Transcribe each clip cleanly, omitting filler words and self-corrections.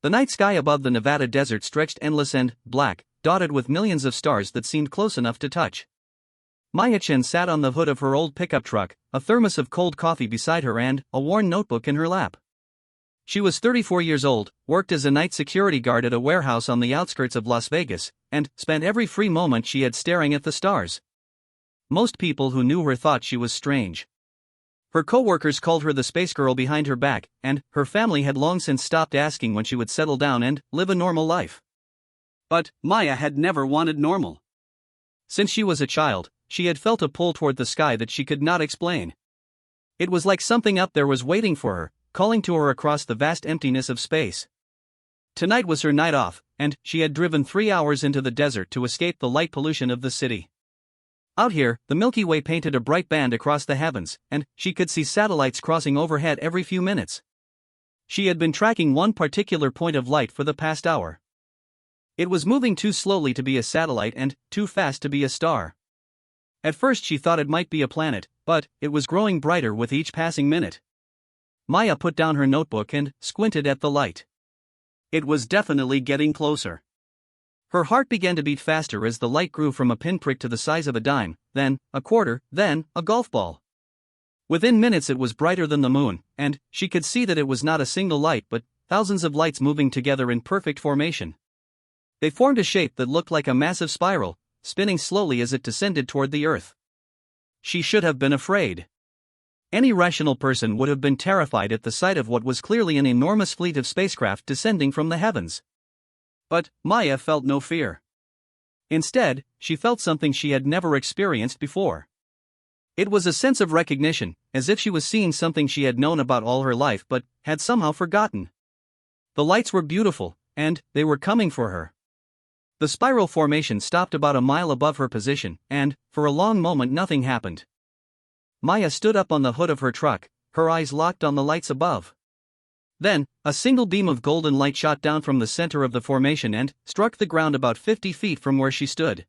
The night sky above the Nevada desert stretched endless and black, dotted with millions of stars that seemed close enough to touch. Maya-chan sat on the hood of her old pickup truck, a thermos of cold coffee beside her and a worn notebook in her lap. She was 34 years old, worked as a night security guard at a warehouse on the outskirts of Las Vegas, and spent every free moment she had staring at the stars. Most people who knew her thought she was strange. Her co-workers called her the space girl behind her back, and her family had long since stopped asking when she would settle down and live a normal life. But Maya had never wanted normal. Since she was a child, she had felt a pull toward the sky that she could not explain. It was like something up there was waiting for her, calling to her across the vast emptiness of space. Tonight was her night off, and she had driven 3 hours into the desert to escape the light pollution of the city. Out here, the Milky Way painted a bright band across the heavens, and she could see satellites crossing overhead every few minutes. She had been tracking one particular point of light for the past hour. It was moving too slowly to be a satellite and too fast to be a star. At first she thought it might be a planet, but it was growing brighter with each passing minute. Maya put down her notebook and squinted at the light. It was definitely getting closer. Her heart began to beat faster as the light grew from a pinprick to the size of a dime, then a quarter, then a golf ball. Within minutes it was brighter than the moon, and she could see that it was not a single light but thousands of lights moving together in perfect formation. They formed a shape that looked like a massive spiral, spinning slowly as it descended toward the earth. She should have been afraid. Any rational person would have been terrified at the sight of what was clearly an enormous fleet of spacecraft descending from the heavens. But Maya felt no fear. Instead, she felt something she had never experienced before. It was a sense of recognition, as if she was seeing something she had known about all her life but had somehow forgotten. The lights were beautiful, and they were coming for her. The spiral formation stopped about a mile above her position, and, for a long moment, nothing happened. Maya stood up on the hood of her truck, her eyes locked on the lights above. Then, a single beam of golden light shot down from the center of the formation and struck the ground about 50 feet from where she stood.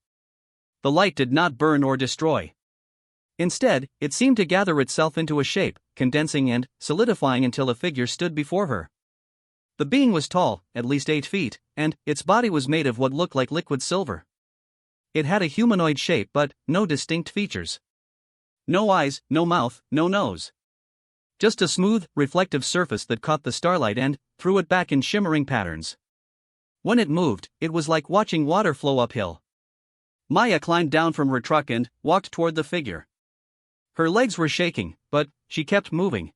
The light did not burn or destroy. Instead, it seemed to gather itself into a shape, condensing and solidifying until a figure stood before her. The being was tall, at least 8 feet, and its body was made of what looked like liquid silver. It had a humanoid shape but no distinct features. No eyes, no mouth, no nose. Just a smooth, reflective surface that caught the starlight and threw it back in shimmering patterns. When it moved, it was like watching water flow uphill. Maya climbed down from her truck and walked toward the figure. Her legs were shaking, but she kept moving.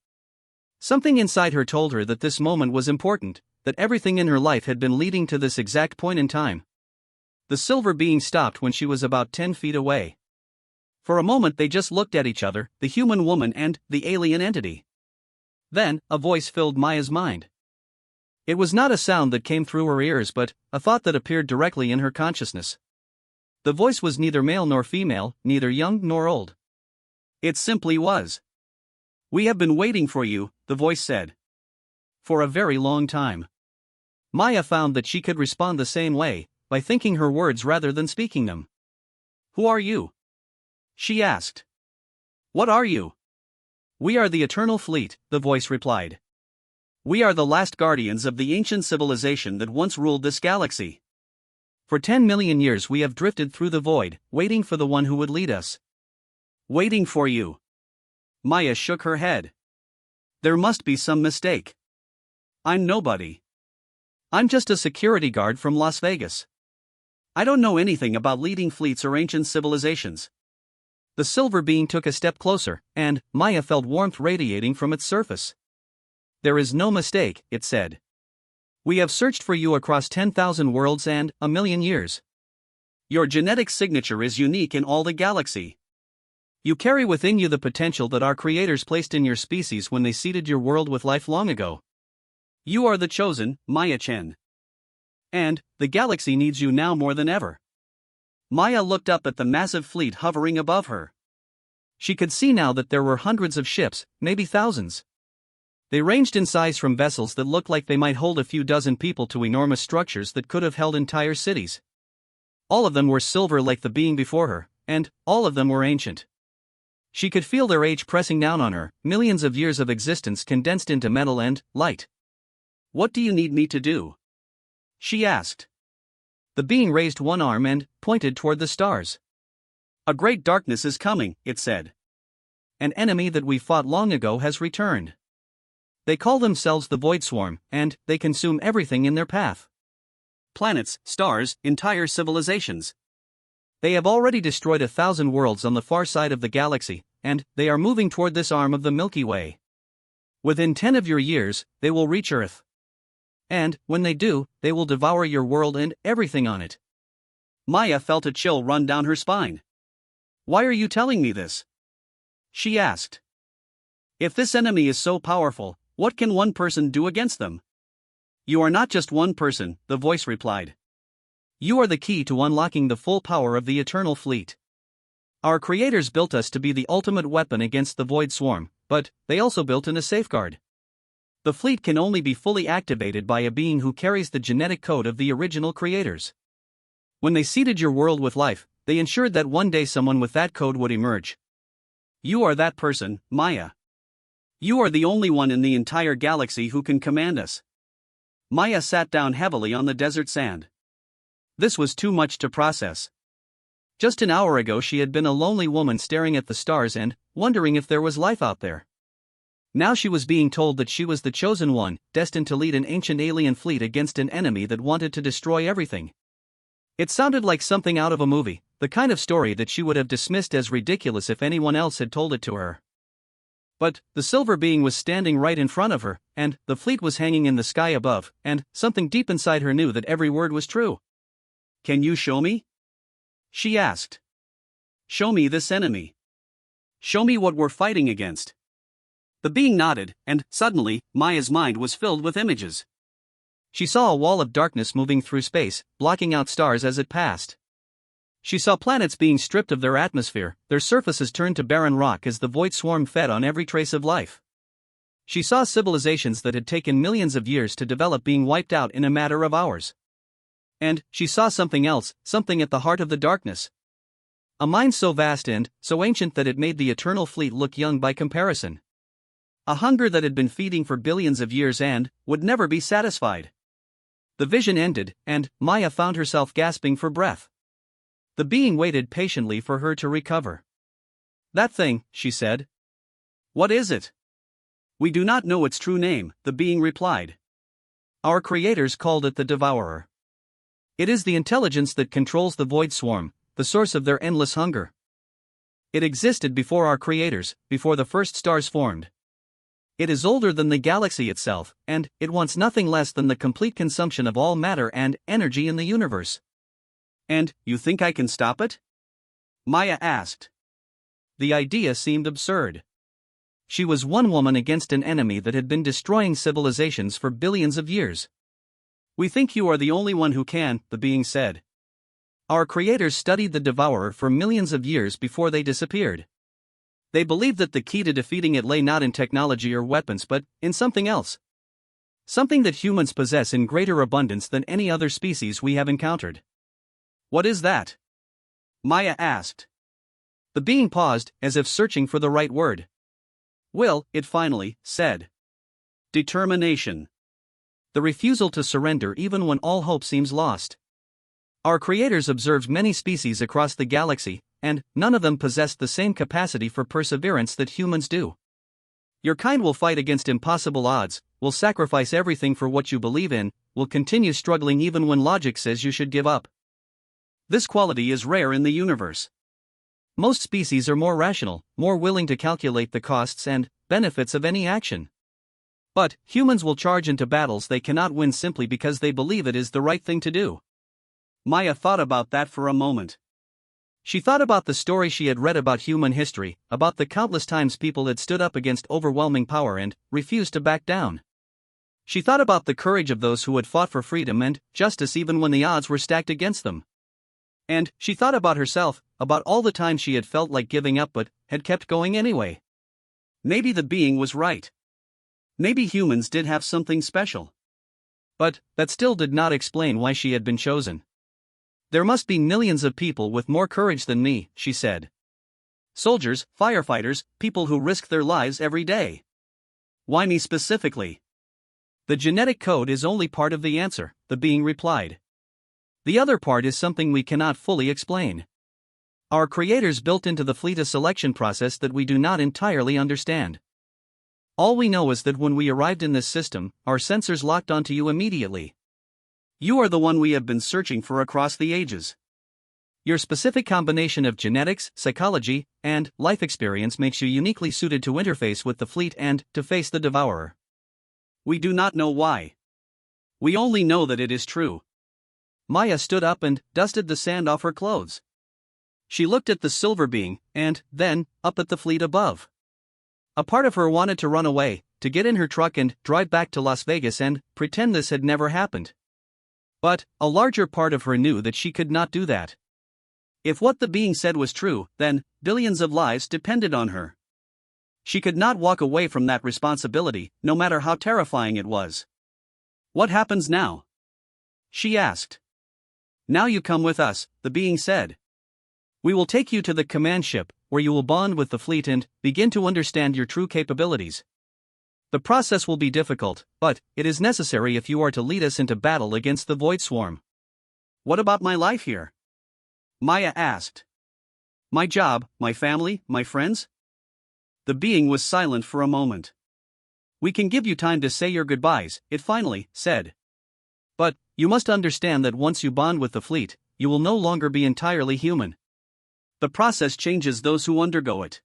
Something inside her told her that this moment was important, that everything in her life had been leading to this exact point in time. The silver being stopped when she was about 10 feet away. For a moment they just looked at each other, the human woman and the alien entity. Then, a voice filled Maya's mind. It was not a sound that came through her ears but a thought that appeared directly in her consciousness. The voice was neither male nor female, neither young nor old. It simply was. "We have been waiting for you," the voice said. For a very long time. Maya found that she could respond the same way, by thinking her words rather than speaking them. "Who are you?" she asked. "What are you?" "We are the Eternal Fleet," the voice replied. "We are the last guardians of the ancient civilization that once ruled this galaxy. For 10 million years we have drifted through the void, waiting for the one who would lead us." "Waiting for you?" Maya shook her head. "There must be some mistake. I'm nobody. I'm just a security guard from Las Vegas. I don't know anything about leading fleets or ancient civilizations." The silver being took a step closer, and Maya felt warmth radiating from its surface. "There is no mistake," it said. "We have searched for you across 10,000 worlds and a million years. Your genetic signature is unique in all the galaxy. You carry within you the potential that our creators placed in your species when they seeded your world with life long ago. You are the chosen, Maya-chan. And the galaxy needs you now more than ever." Maya looked up at the massive fleet hovering above her. She could see now that there were hundreds of ships, maybe thousands. They ranged in size from vessels that looked like they might hold a few dozen people to enormous structures that could have held entire cities. All of them were silver like the being before her, and all of them were ancient. She could feel their age pressing down on her, millions of years of existence condensed into metal and light. "What do you need me to do?" she asked. The being raised one arm and pointed toward the stars. A great darkness is coming, it said. An enemy that we fought long ago has returned. They call themselves the Void Swarm, and they consume everything in their path. Planets, stars, entire civilizations. They have already destroyed 1,000 worlds on the far side of the galaxy, and they are moving toward this arm of the Milky Way. Within 10 of your years, they will reach Earth. And, when they do, they will devour your world and everything on it. Maya felt a chill run down her spine. Why are you telling me this? She asked. If this enemy is so powerful, what can one person do against them? You are not just one person, the voice replied. You are the key to unlocking the full power of the Eternal Fleet. Our creators built us to be the ultimate weapon against the Void Swarm, but they also built in a safeguard. The fleet can only be fully activated by a being who carries the genetic code of the original creators. When they seeded your world with life, they ensured that one day someone with that code would emerge. You are that person, Maya. You are the only one in the entire galaxy who can command us. Maya sat down heavily on the desert sand. This was too much to process. Just an hour ago she had been a lonely woman staring at the stars and wondering if there was life out there. Now she was being told that she was the chosen one, destined to lead an ancient alien fleet against an enemy that wanted to destroy everything. It sounded like something out of a movie, the kind of story that she would have dismissed as ridiculous if anyone else had told it to her. But the silver being was standing right in front of her, and the fleet was hanging in the sky above, and something deep inside her knew that every word was true. Can you show me? She asked. Show me this enemy. Show me what we're fighting against. The being nodded, and suddenly, Maya's mind was filled with images. She saw a wall of darkness moving through space, blocking out stars as it passed. She saw planets being stripped of their atmosphere, their surfaces turned to barren rock as the Void Swarm fed on every trace of life. She saw civilizations that had taken millions of years to develop being wiped out in a matter of hours. And she saw something else, something at the heart of the darkness. A mind so vast and so ancient that it made the Eternal Fleet look young by comparison. A hunger that had been feeding for billions of years and would never be satisfied. The vision ended, and Maya found herself gasping for breath. The being waited patiently for her to recover. That thing, she said. What is it? We do not know its true name, the being replied. Our creators called it the Devourer. It is the intelligence that controls the Void Swarm, the source of their endless hunger. It existed before our creators, before the first stars formed. It is older than the galaxy itself, and it wants nothing less than the complete consumption of all matter and energy in the universe. And you think I can stop it? Maya asked. The idea seemed absurd. She was one woman against an enemy that had been destroying civilizations for billions of years. We think you are the only one who can, the being said. Our creators studied the Devourer for millions of years before they disappeared. They believed that the key to defeating it lay not in technology or weapons but in something else. Something that humans possess in greater abundance than any other species we have encountered. What is that? Maya asked. The being paused, as if searching for the right word. Will, it finally said. Determination. The refusal to surrender even when all hope seems lost. Our creators observed many species across the galaxy, and none of them possessed the same capacity for perseverance that humans do. Your kind will fight against impossible odds, will sacrifice everything for what you believe in, will continue struggling even when logic says you should give up. This quality is rare in the universe. Most species are more rational, more willing to calculate the costs and benefits of any action. But humans will charge into battles they cannot win simply because they believe it is the right thing to do. Maya thought about that for a moment. She thought about the story she had read about human history, about the countless times people had stood up against overwhelming power and refused to back down. She thought about the courage of those who had fought for freedom and justice even when the odds were stacked against them. And she thought about herself, about all the times she had felt like giving up but had kept going anyway. Maybe the being was right. Maybe humans did have something special. But that still did not explain why she had been chosen. There must be millions of people with more courage than me, she said. Soldiers, firefighters, people who risk their lives every day. Why me specifically? The genetic code is only part of the answer, the being replied. The other part is something we cannot fully explain. Our creators built into the fleet a selection process that we do not entirely understand. All we know is that when we arrived in this system, our sensors locked onto you immediately. You are the one we have been searching for across the ages. Your specific combination of genetics, psychology, and life experience makes you uniquely suited to interface with the fleet and to face the Devourer. We do not know why. We only know that it is true. Maya stood up and dusted the sand off her clothes. She looked at the silver being, and then up at the fleet above. A part of her wanted to run away, to get in her truck and drive back to Las Vegas and pretend this had never happened. But a larger part of her knew that she could not do that. If what the being said was true, then billions of lives depended on her. She could not walk away from that responsibility, no matter how terrifying it was. What happens now? She asked. Now you come with us, the being said. We will take you to the command ship, where you will bond with the fleet and begin to understand your true capabilities. The process will be difficult, but it is necessary if you are to lead us into battle against the Void Swarm. What about my life here? Maya asked. My job, my family, my friends? The being was silent for a moment. We can give you time to say your goodbyes, it finally said. But you must understand that once you bond with the fleet, you will no longer be entirely human. The process changes those who undergo it.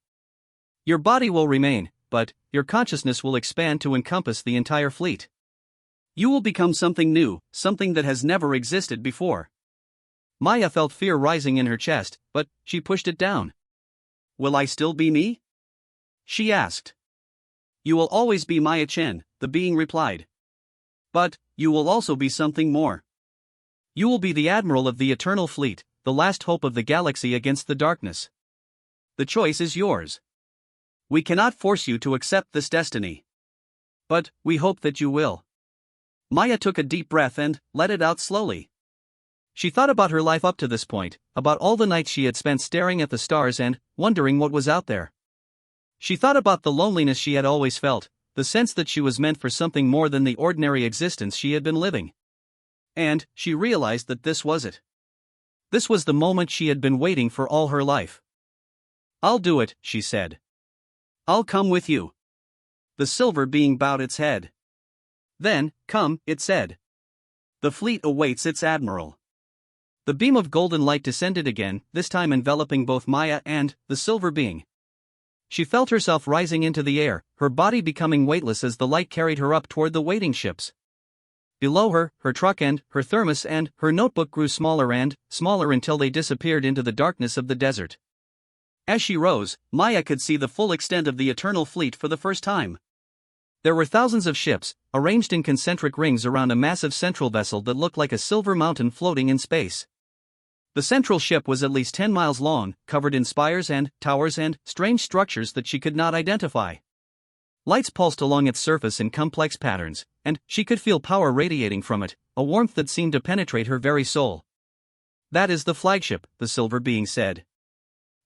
Your body will remain, but your consciousness will expand to encompass the entire fleet. You will become something new, something that has never existed before. Maya felt fear rising in her chest, but she pushed it down. Will I still be me? She asked. You will always be Maya Chen, the being replied. But you will also be something more. You will be the admiral of the eternal fleet, the last hope of the galaxy against the darkness. The choice is yours. We cannot force you to accept this destiny. But we hope that you will. Maya took a deep breath and let it out slowly. She thought about her life up to this point, about all the nights she had spent staring at the stars and wondering what was out there. She thought about the loneliness she had always felt, the sense that she was meant for something more than the ordinary existence she had been living. And she realized that this was it. This was the moment she had been waiting for all her life. I'll do it, she said. I'll come with you. The silver being bowed its head. Then, come, it said. The fleet awaits its admiral. The beam of golden light descended again, this time enveloping both Maya and the silver being. She felt herself rising into the air, her body becoming weightless as the light carried her up toward the waiting ships. Below her, her truck and her thermos and her notebook grew smaller and smaller until they disappeared into the darkness of the desert. As she rose, Maya could see the full extent of the eternal fleet for the first time. There were thousands of ships, arranged in concentric rings around a massive central vessel that looked like a silver mountain floating in space. The central ship was at least 10 miles long, covered in spires and towers and strange structures that she could not identify. Lights pulsed along its surface in complex patterns, and she could feel power radiating from it, a warmth that seemed to penetrate her very soul. That is the flagship, the silver being said.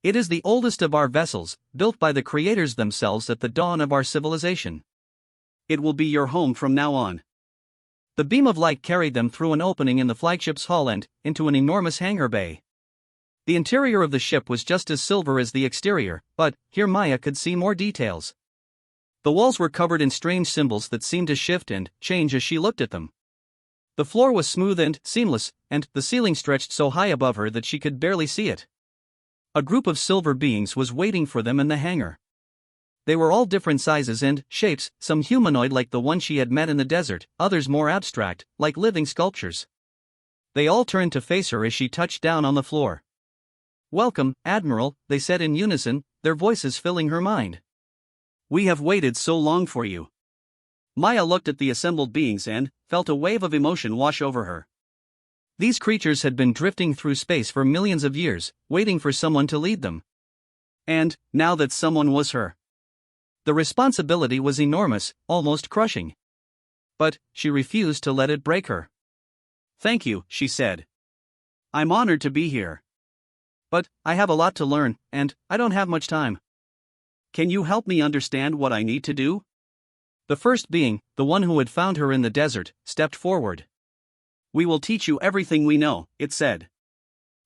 It is the oldest of our vessels, built by the creators themselves at the dawn of our civilization. It will be your home from now on. The beam of light carried them through an opening in the flagship's hull and into an enormous hangar bay. The interior of the ship was just as silver as the exterior, but here Maya could see more details. The walls were covered in strange symbols that seemed to shift and change as she looked at them. The floor was smooth and seamless, and the ceiling stretched so high above her that she could barely see it. A group of silver beings was waiting for them in the hangar. They were all different sizes and shapes, some humanoid like the one she had met in the desert, others more abstract, like living sculptures. They all turned to face her as she touched down on the floor. Welcome, Admiral, they said in unison, their voices filling her mind. We have waited so long for you. Maya looked at the assembled beings and felt a wave of emotion wash over her. These creatures had been drifting through space for millions of years, waiting for someone to lead them. And now that someone was her. The responsibility was enormous, almost crushing. But she refused to let it break her. Thank you, she said. I'm honored to be here. But I have a lot to learn, and I don't have much time. Can you help me understand what I need to do? The first being, the one who had found her in the desert, stepped forward. "We will teach you everything we know," it said.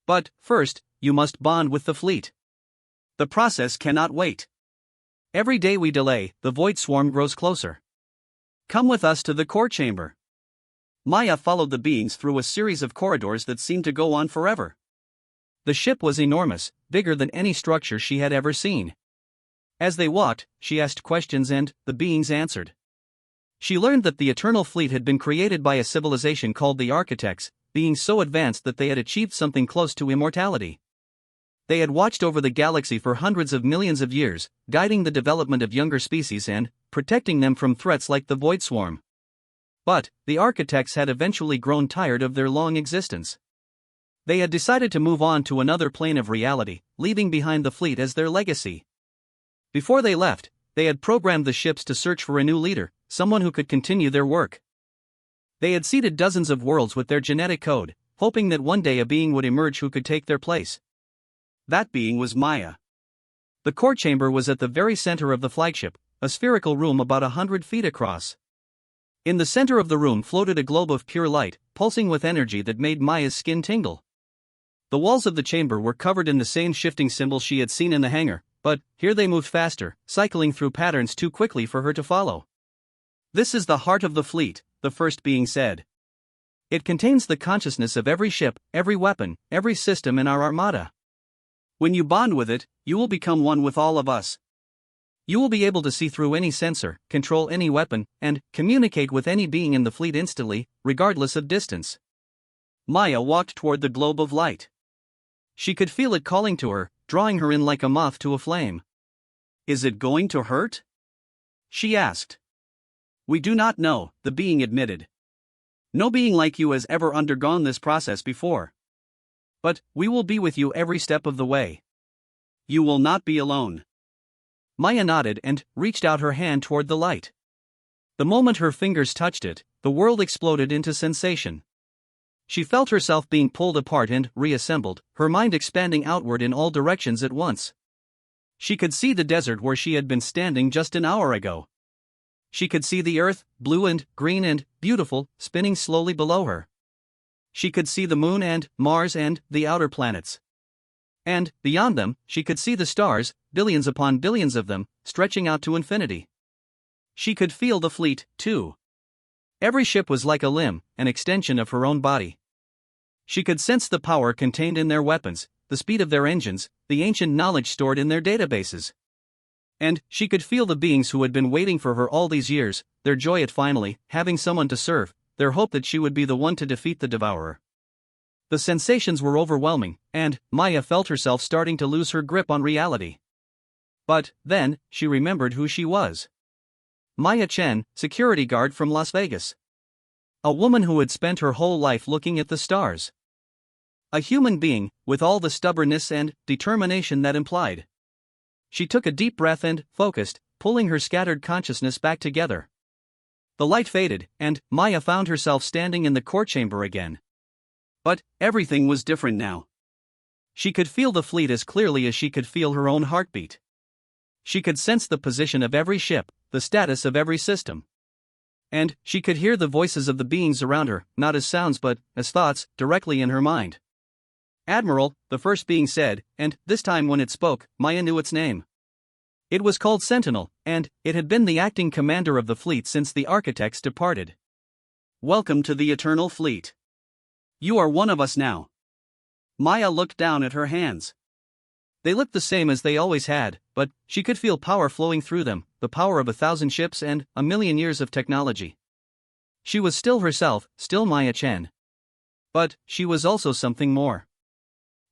"But, first, you must bond with the fleet. The process cannot wait. Every day we delay, the void swarm grows closer. Come with us to the core chamber." Maya followed the beings through a series of corridors that seemed to go on forever. The ship was enormous, bigger than any structure she had ever seen. As they walked, she asked questions and the beings answered. She learned that the Eternal Fleet had been created by a civilization called the Architects, being so advanced that they had achieved something close to immortality. They had watched over the galaxy for hundreds of millions of years, guiding the development of younger species and protecting them from threats like the Void Swarm. But the Architects had eventually grown tired of their long existence. They had decided to move on to another plane of reality, leaving behind the fleet as their legacy. Before they left, they had programmed the ships to search for a new leader, someone who could continue their work. They had seeded dozens of worlds with their genetic code, hoping that one day a being would emerge who could take their place. That being was Maya. The core chamber was at the very center of the flagship, a spherical room about 100 feet across. In the center of the room floated a globe of pure light, pulsing with energy that made Maya's skin tingle. The walls of the chamber were covered in the same shifting symbols she had seen in the hangar, but here they moved faster, cycling through patterns too quickly for her to follow. "This is the heart of the fleet," the first being said. "It contains the consciousness of every ship, every weapon, every system in our armada. When you bond with it, you will become one with all of us. You will be able to see through any sensor, control any weapon, and communicate with any being in the fleet instantly, regardless of distance." Maya walked toward the globe of light. She could feel it calling to her, drawing her in like a moth to a flame. "Is it going to hurt?" she asked. "We do not know," the being admitted. "No being like you has ever undergone this process before. But we will be with you every step of the way. You will not be alone." Maya nodded and reached out her hand toward the light. The moment her fingers touched it, the world exploded into sensation. She felt herself being pulled apart and reassembled, her mind expanding outward in all directions at once. She could see the desert where she had been standing just an hour ago. She could see the earth, blue and green and beautiful, spinning slowly below her. She could see the moon and Mars and the outer planets. And, beyond them, she could see the stars, billions upon billions of them, stretching out to infinity. She could feel the fleet, too. Every ship was like a limb, an extension of her own body. She could sense the power contained in their weapons, the speed of their engines, the ancient knowledge stored in their databases. And she could feel the beings who had been waiting for her all these years, their joy at finally having someone to serve, their hope that she would be the one to defeat the devourer. The sensations were overwhelming, and Maya felt herself starting to lose her grip on reality. But then, she remembered who she was. Maya Chen, security guard from Las Vegas. A woman who had spent her whole life looking at the stars. A human being, with all the stubbornness and determination that implied. She took a deep breath and focused, pulling her scattered consciousness back together. The light faded, and Maya found herself standing in the core chamber again. But everything was different now. She could feel the fleet as clearly as she could feel her own heartbeat. She could sense the position of every ship, the status of every system. And she could hear the voices of the beings around her, not as sounds but as thoughts, directly in her mind. "Admiral," the first being said, and this time when it spoke, Maya knew its name. It was called Sentinel, and it had been the acting commander of the fleet since the Architects departed. "Welcome to the Eternal Fleet. You are one of us now." Maya looked down at her hands. They looked the same as they always had, but she could feel power flowing through them, the power of 1,000 ships and 1,000,000 years of technology. She was still herself, still Maya Chen. But she was also something more.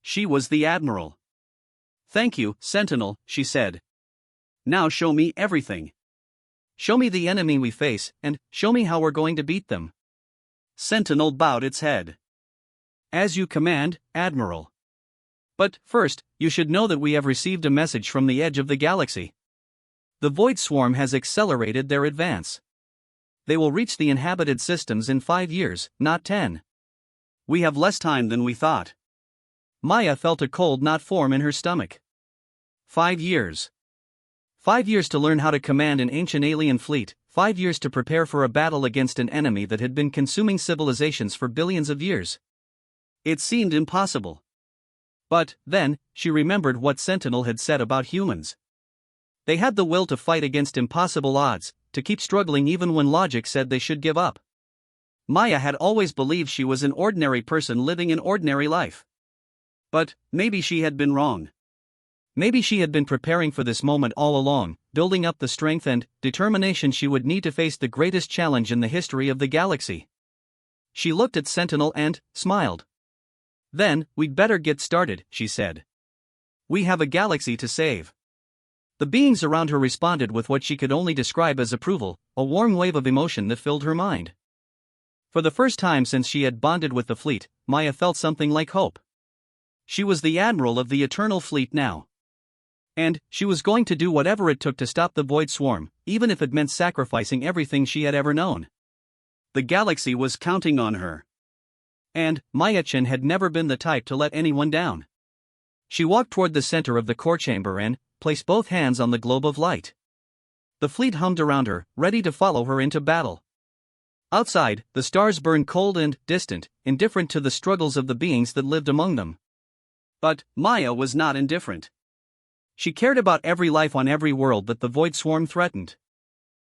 She was the Admiral. "Thank you, Sentinel," she said. "Now show me everything. Show me the enemy we face, and show me how we're going to beat them." Sentinel bowed its head. "As you command, Admiral. But first, you should know that we have received a message from the edge of the galaxy. The Void Swarm has accelerated their advance. They will reach the inhabited systems in 5 years, not 10. We have less time than we thought." Maya felt a cold knot form in her stomach. 5 years. 5 years to learn how to command an ancient alien fleet, 5 years to prepare for a battle against an enemy that had been consuming civilizations for billions of years. It seemed impossible. But, then, she remembered what Sentinel had said about humans. They had the will to fight against impossible odds, to keep struggling even when logic said they should give up. Maya had always believed she was an ordinary person living an ordinary life. But, maybe she had been wrong. Maybe she had been preparing for this moment all along, building up the strength and determination she would need to face the greatest challenge in the history of the galaxy. She looked at Sentinel and smiled. "Then, we'd better get started," she said. "We have a galaxy to save." The beings around her responded with what she could only describe as approval, a warm wave of emotion that filled her mind. For the first time since she had bonded with the fleet, Maya felt something like hope. She was the admiral of the Eternal Fleet now. And she was going to do whatever it took to stop the Void Swarm, even if it meant sacrificing everything she had ever known. The galaxy was counting on her. And Maya-chan had never been the type to let anyone down. She walked toward the center of the core chamber and placed both hands on the globe of light. The fleet hummed around her, ready to follow her into battle. Outside, the stars burned cold and distant, indifferent to the struggles of the beings that lived among them. But Maya was not indifferent. She cared about every life on every world that the Void Swarm threatened.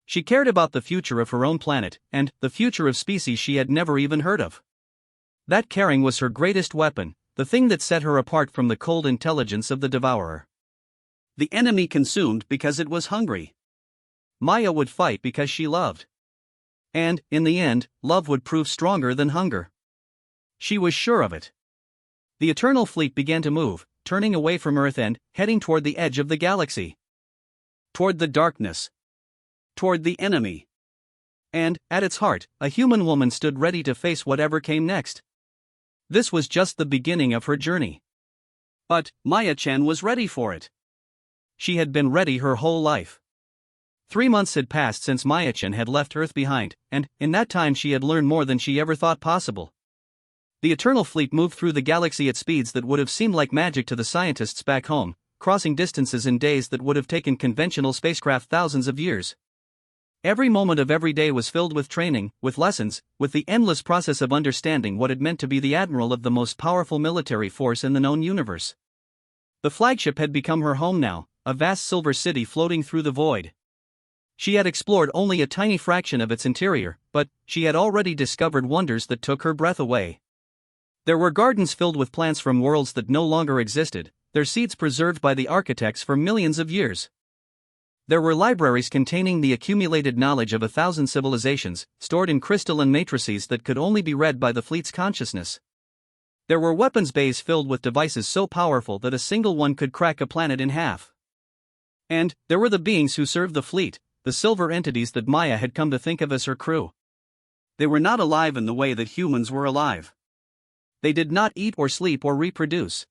She cared about the future of her own planet, and the future of species she had never even heard of. That caring was her greatest weapon, the thing that set her apart from the cold intelligence of the devourer. The enemy consumed because it was hungry. Maya would fight because she loved. And, in the end, love would prove stronger than hunger. She was sure of it. The Eternal Fleet began to move, turning away from Earth and heading toward the edge of the galaxy. Toward the darkness. Toward the enemy. And, at its heart, a human woman stood ready to face whatever came next. This was just the beginning of her journey. But Maya-chan was ready for it. She had been ready her whole life. 3 months had passed since Maya-chan had left Earth behind, and in that time she had learned more than she ever thought possible. The Eternal Fleet moved through the galaxy at speeds that would have seemed like magic to the scientists back home, crossing distances in days that would have taken conventional spacecraft thousands of years. Every moment of every day was filled with training, with lessons, with the endless process of understanding what it meant to be the admiral of the most powerful military force in the known universe. The flagship had become her home now, a vast silver city floating through the void. She had explored only a tiny fraction of its interior, but she had already discovered wonders that took her breath away. There were gardens filled with plants from worlds that no longer existed, their seeds preserved by the architects for millions of years. There were libraries containing the accumulated knowledge of 1,000 civilizations, stored in crystalline matrices that could only be read by the fleet's consciousness. There were weapons bays filled with devices so powerful that a single one could crack a planet in half. And there were the beings who served the fleet, the silver entities that Maya had come to think of as her crew. They were not alive in the way that humans were alive. They did not eat or sleep or reproduce.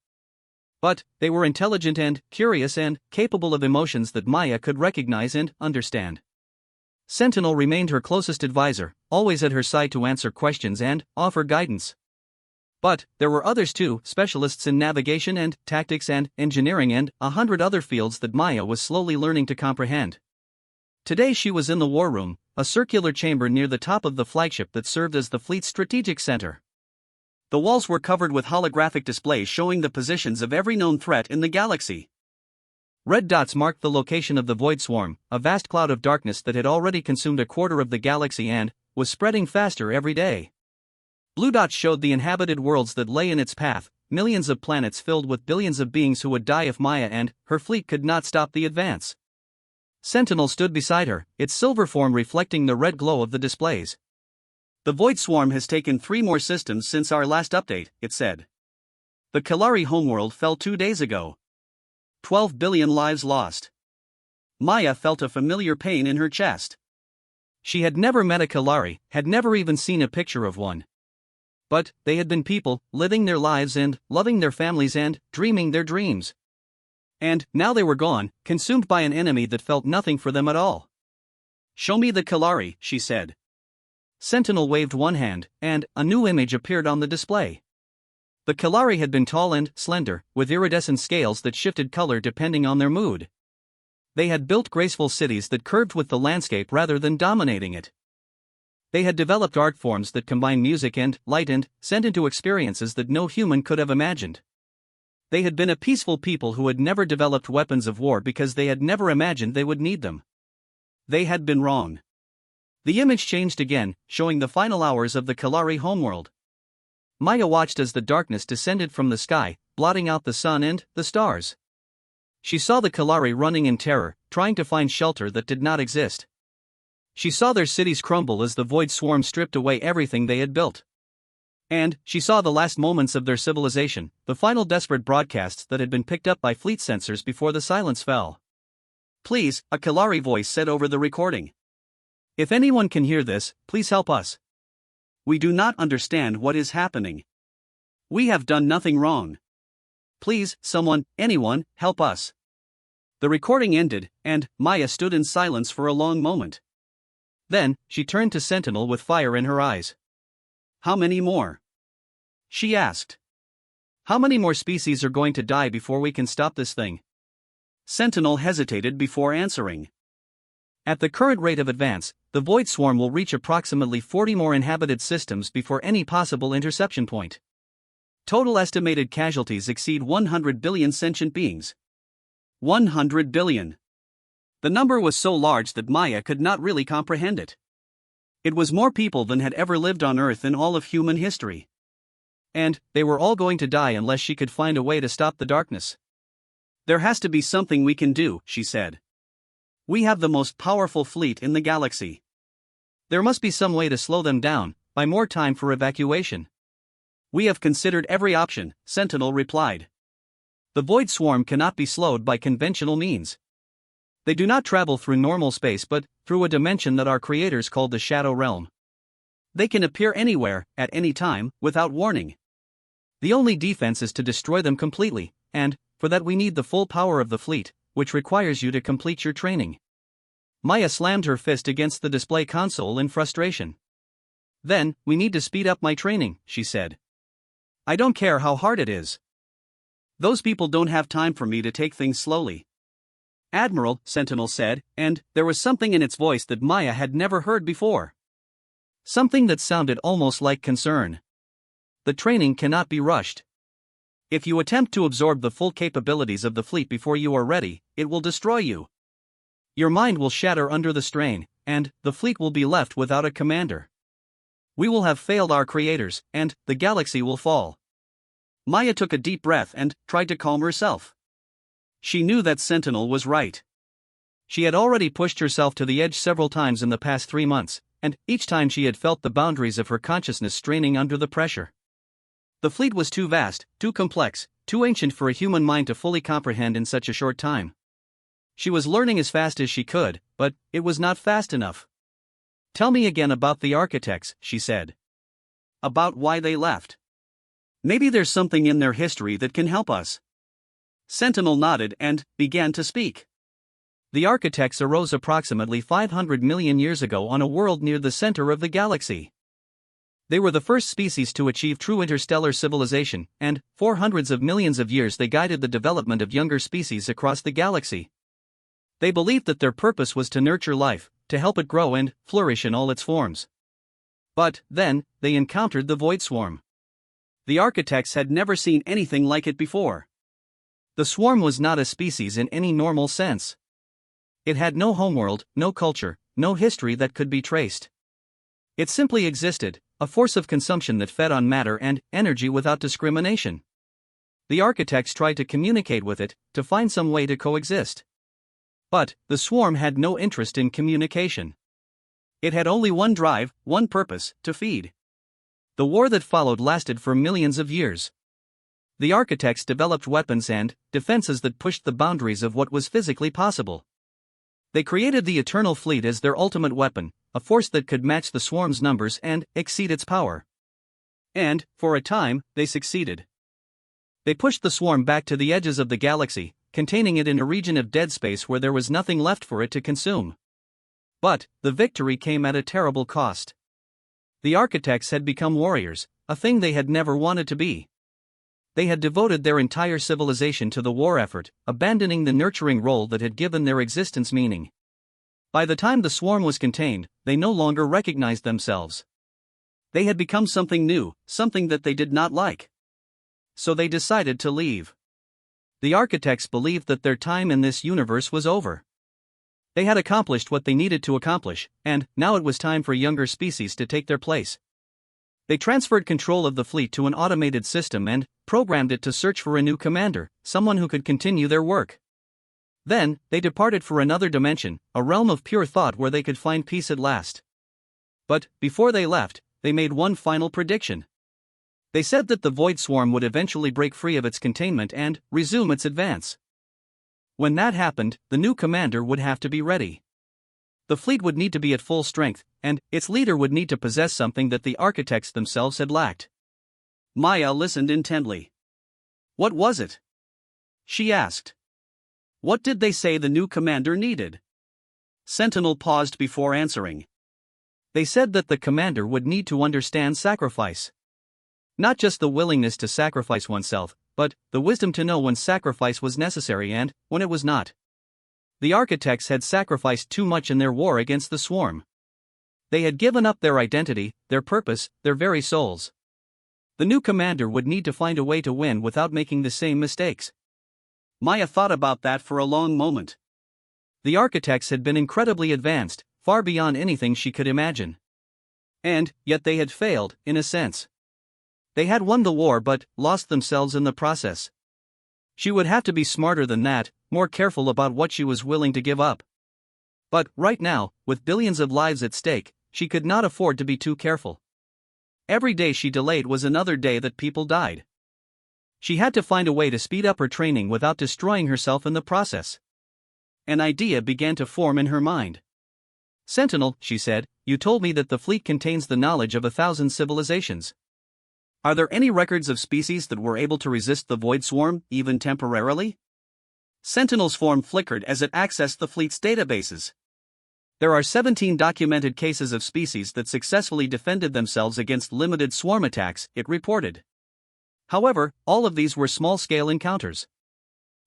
But they were intelligent and curious and capable of emotions that Maya could recognize and understand. Sentinel remained her closest advisor, always at her side to answer questions and offer guidance. But there were others too, specialists in navigation and tactics and engineering and 100 other fields that Maya was slowly learning to comprehend. Today she was in the war room, a circular chamber near the top of the flagship that served as the fleet's strategic center. The walls were covered with holographic displays showing the positions of every known threat in the galaxy. Red dots marked the location of the Void Swarm, a vast cloud of darkness that had already consumed a quarter of the galaxy and was spreading faster every day. Blue dots showed the inhabited worlds that lay in its path, millions of planets filled with billions of beings who would die if Maya and her fleet could not stop the advance. Sentinel stood beside her, its silver form reflecting the red glow of the displays. "The Void Swarm has taken 3 more systems since our last update," it said. "The Kalari homeworld fell 2 days ago. 12 billion lives lost." Maya felt a familiar pain in her chest. She had never met a Kalari, had never even seen a picture of one. But they had been people, living their lives and loving their families and dreaming their dreams. And now they were gone, consumed by an enemy that felt nothing for them at all. "Show me the Kalari," she said. Sentinel waved one hand, and a new image appeared on the display. The Kalari had been tall and slender, with iridescent scales that shifted color depending on their mood. They had built graceful cities that curved with the landscape rather than dominating it. They had developed art forms that combine music and light and sent into experiences that no human could have imagined. They had been a peaceful people who had never developed weapons of war because they had never imagined they would need them. They had been wrong. The image changed again, showing the final hours of the Kalari homeworld. Maya watched as the darkness descended from the sky, blotting out the sun and the stars. She saw the Kalari running in terror, trying to find shelter that did not exist. She saw their cities crumble as the void swarm stripped away everything they had built. And she saw the last moments of their civilization, the final desperate broadcasts that had been picked up by fleet sensors before the silence fell. "Please," a Kalari voice said over the recording. "If anyone can hear this, please help us. We do not understand what is happening. We have done nothing wrong. Please, someone, anyone, help us." The recording ended, and Maya stood in silence for a long moment. Then, she turned to Sentinel with fire in her eyes. "How many more?" she asked. "How many more species are going to die before we can stop this thing?" Sentinel hesitated before answering. "At the current rate of advance, the Void Swarm will reach approximately 40 more inhabited systems before any possible interception point. Total estimated casualties exceed 100 billion sentient beings." 100 billion. The number was so large that Maya could not really comprehend it. It was more people than had ever lived on Earth in all of human history. And they were all going to die unless she could find a way to stop the darkness. "There has to be something we can do," she said. "We have the most powerful fleet in the galaxy. There must be some way to slow them down, buy more time for evacuation." "We have considered every option," Sentinel replied. "The Void Swarm cannot be slowed by conventional means. They do not travel through normal space but through a dimension that our creators called the Shadow Realm. They can appear anywhere, at any time, without warning. The only defense is to destroy them completely, and, for that we need the full power of the fleet, which requires you to complete your training." Maya slammed her fist against the display console in frustration. "Then, we need to speed up my training," she said. "I don't care how hard it is. Those people don't have time for me to take things slowly." "Admiral," Sentinel said, and there was something in its voice that Maya had never heard before. Something that sounded almost like concern. "The training cannot be rushed. If you attempt to absorb the full capabilities of the fleet before you are ready, it will destroy you. Your mind will shatter under the strain, and the fleet will be left without a commander. We will have failed our creators, and the galaxy will fall." Maya took a deep breath and tried to calm herself. She knew that Sentinel was right. She had already pushed herself to the edge several times in the past 3 months, and each time she had felt the boundaries of her consciousness straining under the pressure. The fleet was too vast, too complex, too ancient for a human mind to fully comprehend in such a short time. She was learning as fast as she could, but it was not fast enough. "Tell me again about the architects," she said. "About why they left. Maybe there's something in their history that can help us." Sentinel nodded and began to speak. "The architects arose approximately 500 million years ago on a world near the center of the galaxy. They were the first species to achieve true interstellar civilization, and for hundreds of millions of years they guided the development of younger species across the galaxy. They believed that their purpose was to nurture life, to help it grow and flourish in all its forms. But then, they encountered the Void Swarm. The architects had never seen anything like it before. The swarm was not a species in any normal sense. It had no homeworld, no culture, no history that could be traced. It simply existed, a force of consumption that fed on matter and energy without discrimination. The architects tried to communicate with it, to find some way to coexist. But the swarm had no interest in communication. It had only one drive, one purpose: to feed. The war that followed lasted for millions of years. The architects developed weapons and defenses that pushed the boundaries of what was physically possible. They created the Eternal Fleet as their ultimate weapon, a force that could match the swarm's numbers and exceed its power. And, for a time, they succeeded. They pushed the swarm back to the edges of the galaxy, containing it in a region of dead space where there was nothing left for it to consume. But the victory came at a terrible cost. The architects had become warriors, a thing they had never wanted to be. they had devoted their entire civilization to the war effort, abandoning the nurturing role that had given their existence meaning. By the time the swarm was contained, they no longer recognized themselves. They had become something new, something that they did not like. So they decided to leave. The architects believed that their time in this universe was over. They had accomplished what they needed to accomplish, and now it was time for younger species to take their place. They transferred control of the fleet to an automated system and programmed it to search for a new commander, someone who could continue their work. Then, they departed for another dimension, a realm of pure thought where they could find peace at last. But, before they left, they made one final prediction. They said that the Void Swarm would eventually break free of its containment and resume its advance. When that happened, the new commander would have to be ready. The fleet would need to be at full strength, and its leader would need to possess something that the architects themselves had lacked. Maya listened intently. What was it? She asked. What did they say the new commander needed? Sentinel paused before answering. They said that the commander would need to understand sacrifice. Not just the willingness to sacrifice oneself, but the wisdom to know when sacrifice was necessary and when it was not. The architects had sacrificed too much in their war against the swarm. They had given up their identity, their purpose, their very souls. The new commander would need to find a way to win without making the same mistakes. Maya thought about that for a long moment. The architects had been incredibly advanced, far beyond anything she could imagine. And, yet they had failed, in a sense. They had won the war but lost themselves in the process. She would have to be smarter than that, more careful about what she was willing to give up. But, right now, with billions of lives at stake, she could not afford to be too careful. Every day she delayed was another day that people died. She had to find a way to speed up her training without destroying herself in the process. An idea began to form in her mind. Sentinel, she said, you told me that the fleet contains the knowledge of 1,000 civilizations. Are there any records of species that were able to resist the Void Swarm, even temporarily? Sentinel's form flickered as it accessed the fleet's databases. There are 17 documented cases of species that successfully defended themselves against limited swarm attacks, it reported. However, all of these were small-scale encounters.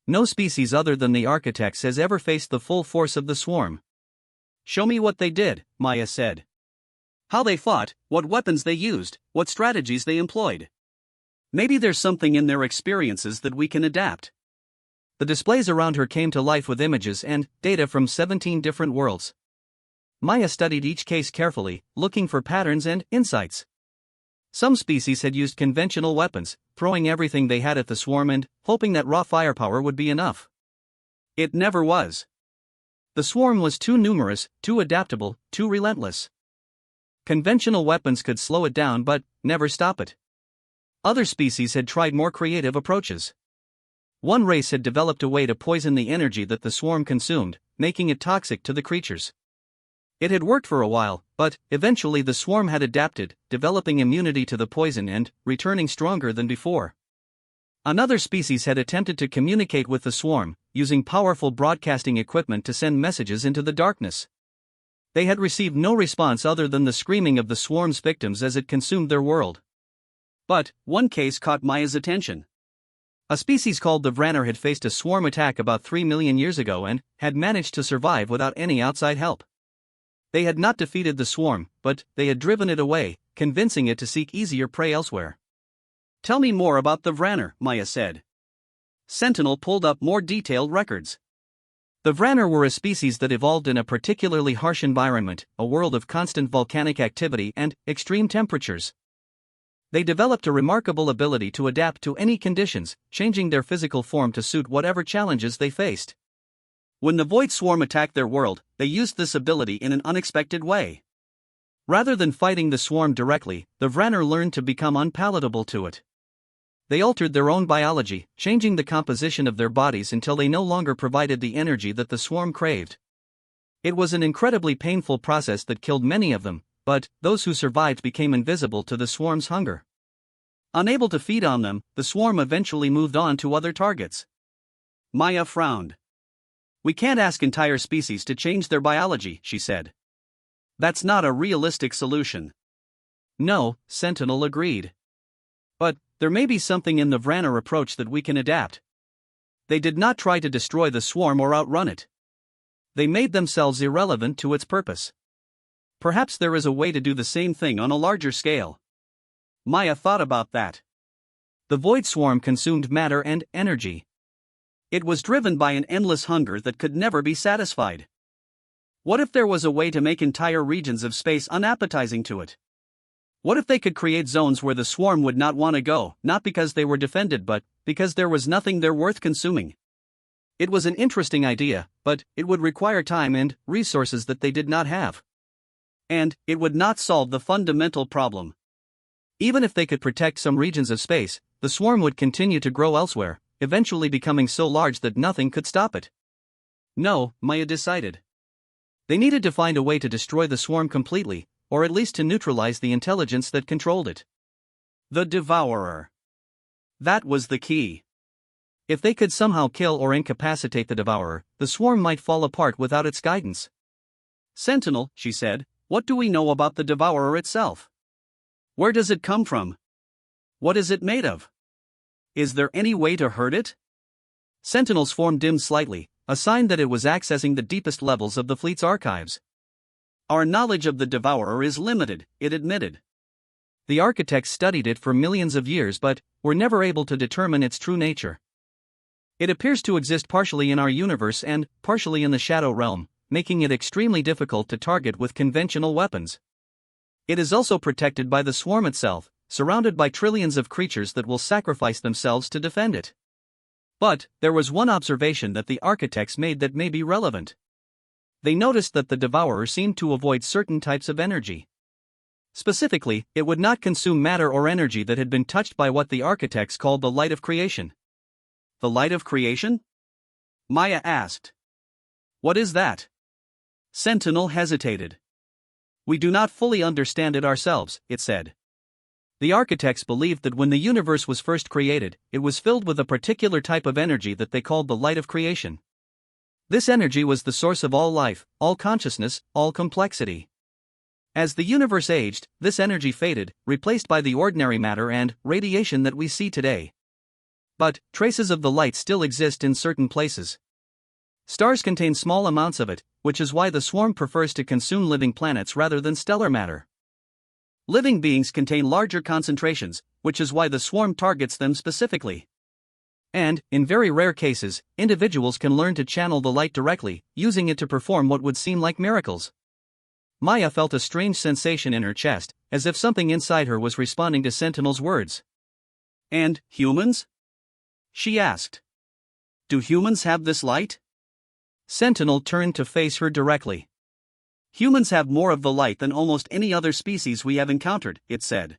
No species other than the architects has ever faced the full force of the swarm. Show me what they did, Maya said. How they fought, what weapons they used, what strategies they employed. Maybe there's something in their experiences that we can adapt. The displays around her came to life with images and data from 17 different worlds. Maya studied each case carefully, looking for patterns and insights. Some species had used conventional weapons, throwing everything they had at the swarm and hoping that raw firepower would be enough. It never was. The swarm was too numerous, too adaptable, too relentless. Conventional weapons could slow it down but never stop it. Other species had tried more creative approaches. One race had developed a way to poison the energy that the swarm consumed, making it toxic to the creatures. It had worked for a while, but eventually the swarm had adapted, developing immunity to the poison and returning stronger than before. Another species had attempted to communicate with the swarm, using powerful broadcasting equipment to send messages into the darkness. They had received no response other than the screaming of the swarm's victims as it consumed their world. But one case caught Maya's attention. A species called the Vranar had faced a swarm attack about 3 million years ago and had managed to survive without any outside help. They had not defeated the swarm, but they had driven it away, convincing it to seek easier prey elsewhere. Tell me more about the Vranar, Maya said. Sentinel pulled up more detailed records. The Vranar were a species that evolved in a particularly harsh environment, a world of constant volcanic activity and extreme temperatures. They developed a remarkable ability to adapt to any conditions, changing their physical form to suit whatever challenges they faced. When the Void Swarm attacked their world, they used this ability in an unexpected way. Rather than fighting the swarm directly, the Vranar learned to become unpalatable to it. They altered their own biology, changing the composition of their bodies until they no longer provided the energy that the swarm craved. It was an incredibly painful process that killed many of them, but those who survived became invisible to the swarm's hunger. Unable to feed on them, the swarm eventually moved on to other targets. Maya frowned. We can't ask entire species to change their biology, she said. That's not a realistic solution. No, Sentinel agreed. But There may be something in the Vranar approach that we can adapt. They did not try to destroy the swarm or outrun it. They made themselves irrelevant to its purpose. Perhaps there is a way to do the same thing on a larger scale. Maya thought about that. The void swarm consumed matter and energy. It was driven by an endless hunger that could never be satisfied. What if there was a way to make entire regions of space unappetizing to it? What if they could create zones where the swarm would not want to go, not because they were defended but because there was nothing there worth consuming? It was an interesting idea, but it would require time and resources that they did not have. And it would not solve the fundamental problem. Even if they could protect some regions of space, the swarm would continue to grow elsewhere, eventually becoming so large that nothing could stop it. No, Maya decided. They needed to find a way to destroy the swarm completely, or at least to neutralize the intelligence that controlled it. The Devourer. That was the key. If they could somehow kill or incapacitate the Devourer, the swarm might fall apart without its guidance. Sentinel, she said, what do we know about the Devourer itself? Where does it come from? What is it made of? Is there any way to hurt it? Sentinel's form dimmed slightly, a sign that it was accessing the deepest levels of the fleet's archives. Our knowledge of the Devourer is limited, it admitted. The architects studied it for millions of years but were never able to determine its true nature. It appears to exist partially in our universe and partially in the Shadow Realm, making it extremely difficult to target with conventional weapons. It is also protected by the swarm itself, surrounded by trillions of creatures that will sacrifice themselves to defend it. But there was one observation that the architects made that may be relevant. They noticed that the Devourer seemed to avoid certain types of energy. Specifically, it would not consume matter or energy that had been touched by what the architects called the light of creation. The light of creation? Maya asked. What is that? Sentinel hesitated. We do not fully understand it ourselves, it said. The architects believed that when the universe was first created, it was filled with a particular type of energy that they called the light of creation. This energy was the source of all life, all consciousness, all complexity. As the universe aged, this energy faded, replaced by the ordinary matter and radiation that we see today. But traces of the light still exist in certain places. Stars contain small amounts of it, which is why the swarm prefers to consume living planets rather than stellar matter. Living beings contain larger concentrations, which is why the swarm targets them specifically. And, in very rare cases, individuals can learn to channel the light directly, using it to perform what would seem like miracles. Maya felt a strange sensation in her chest, as if something inside her was responding to Sentinel's words. And humans? She asked. Do humans have this light? Sentinel turned to face her directly. Humans have more of the light than almost any other species we have encountered, it said.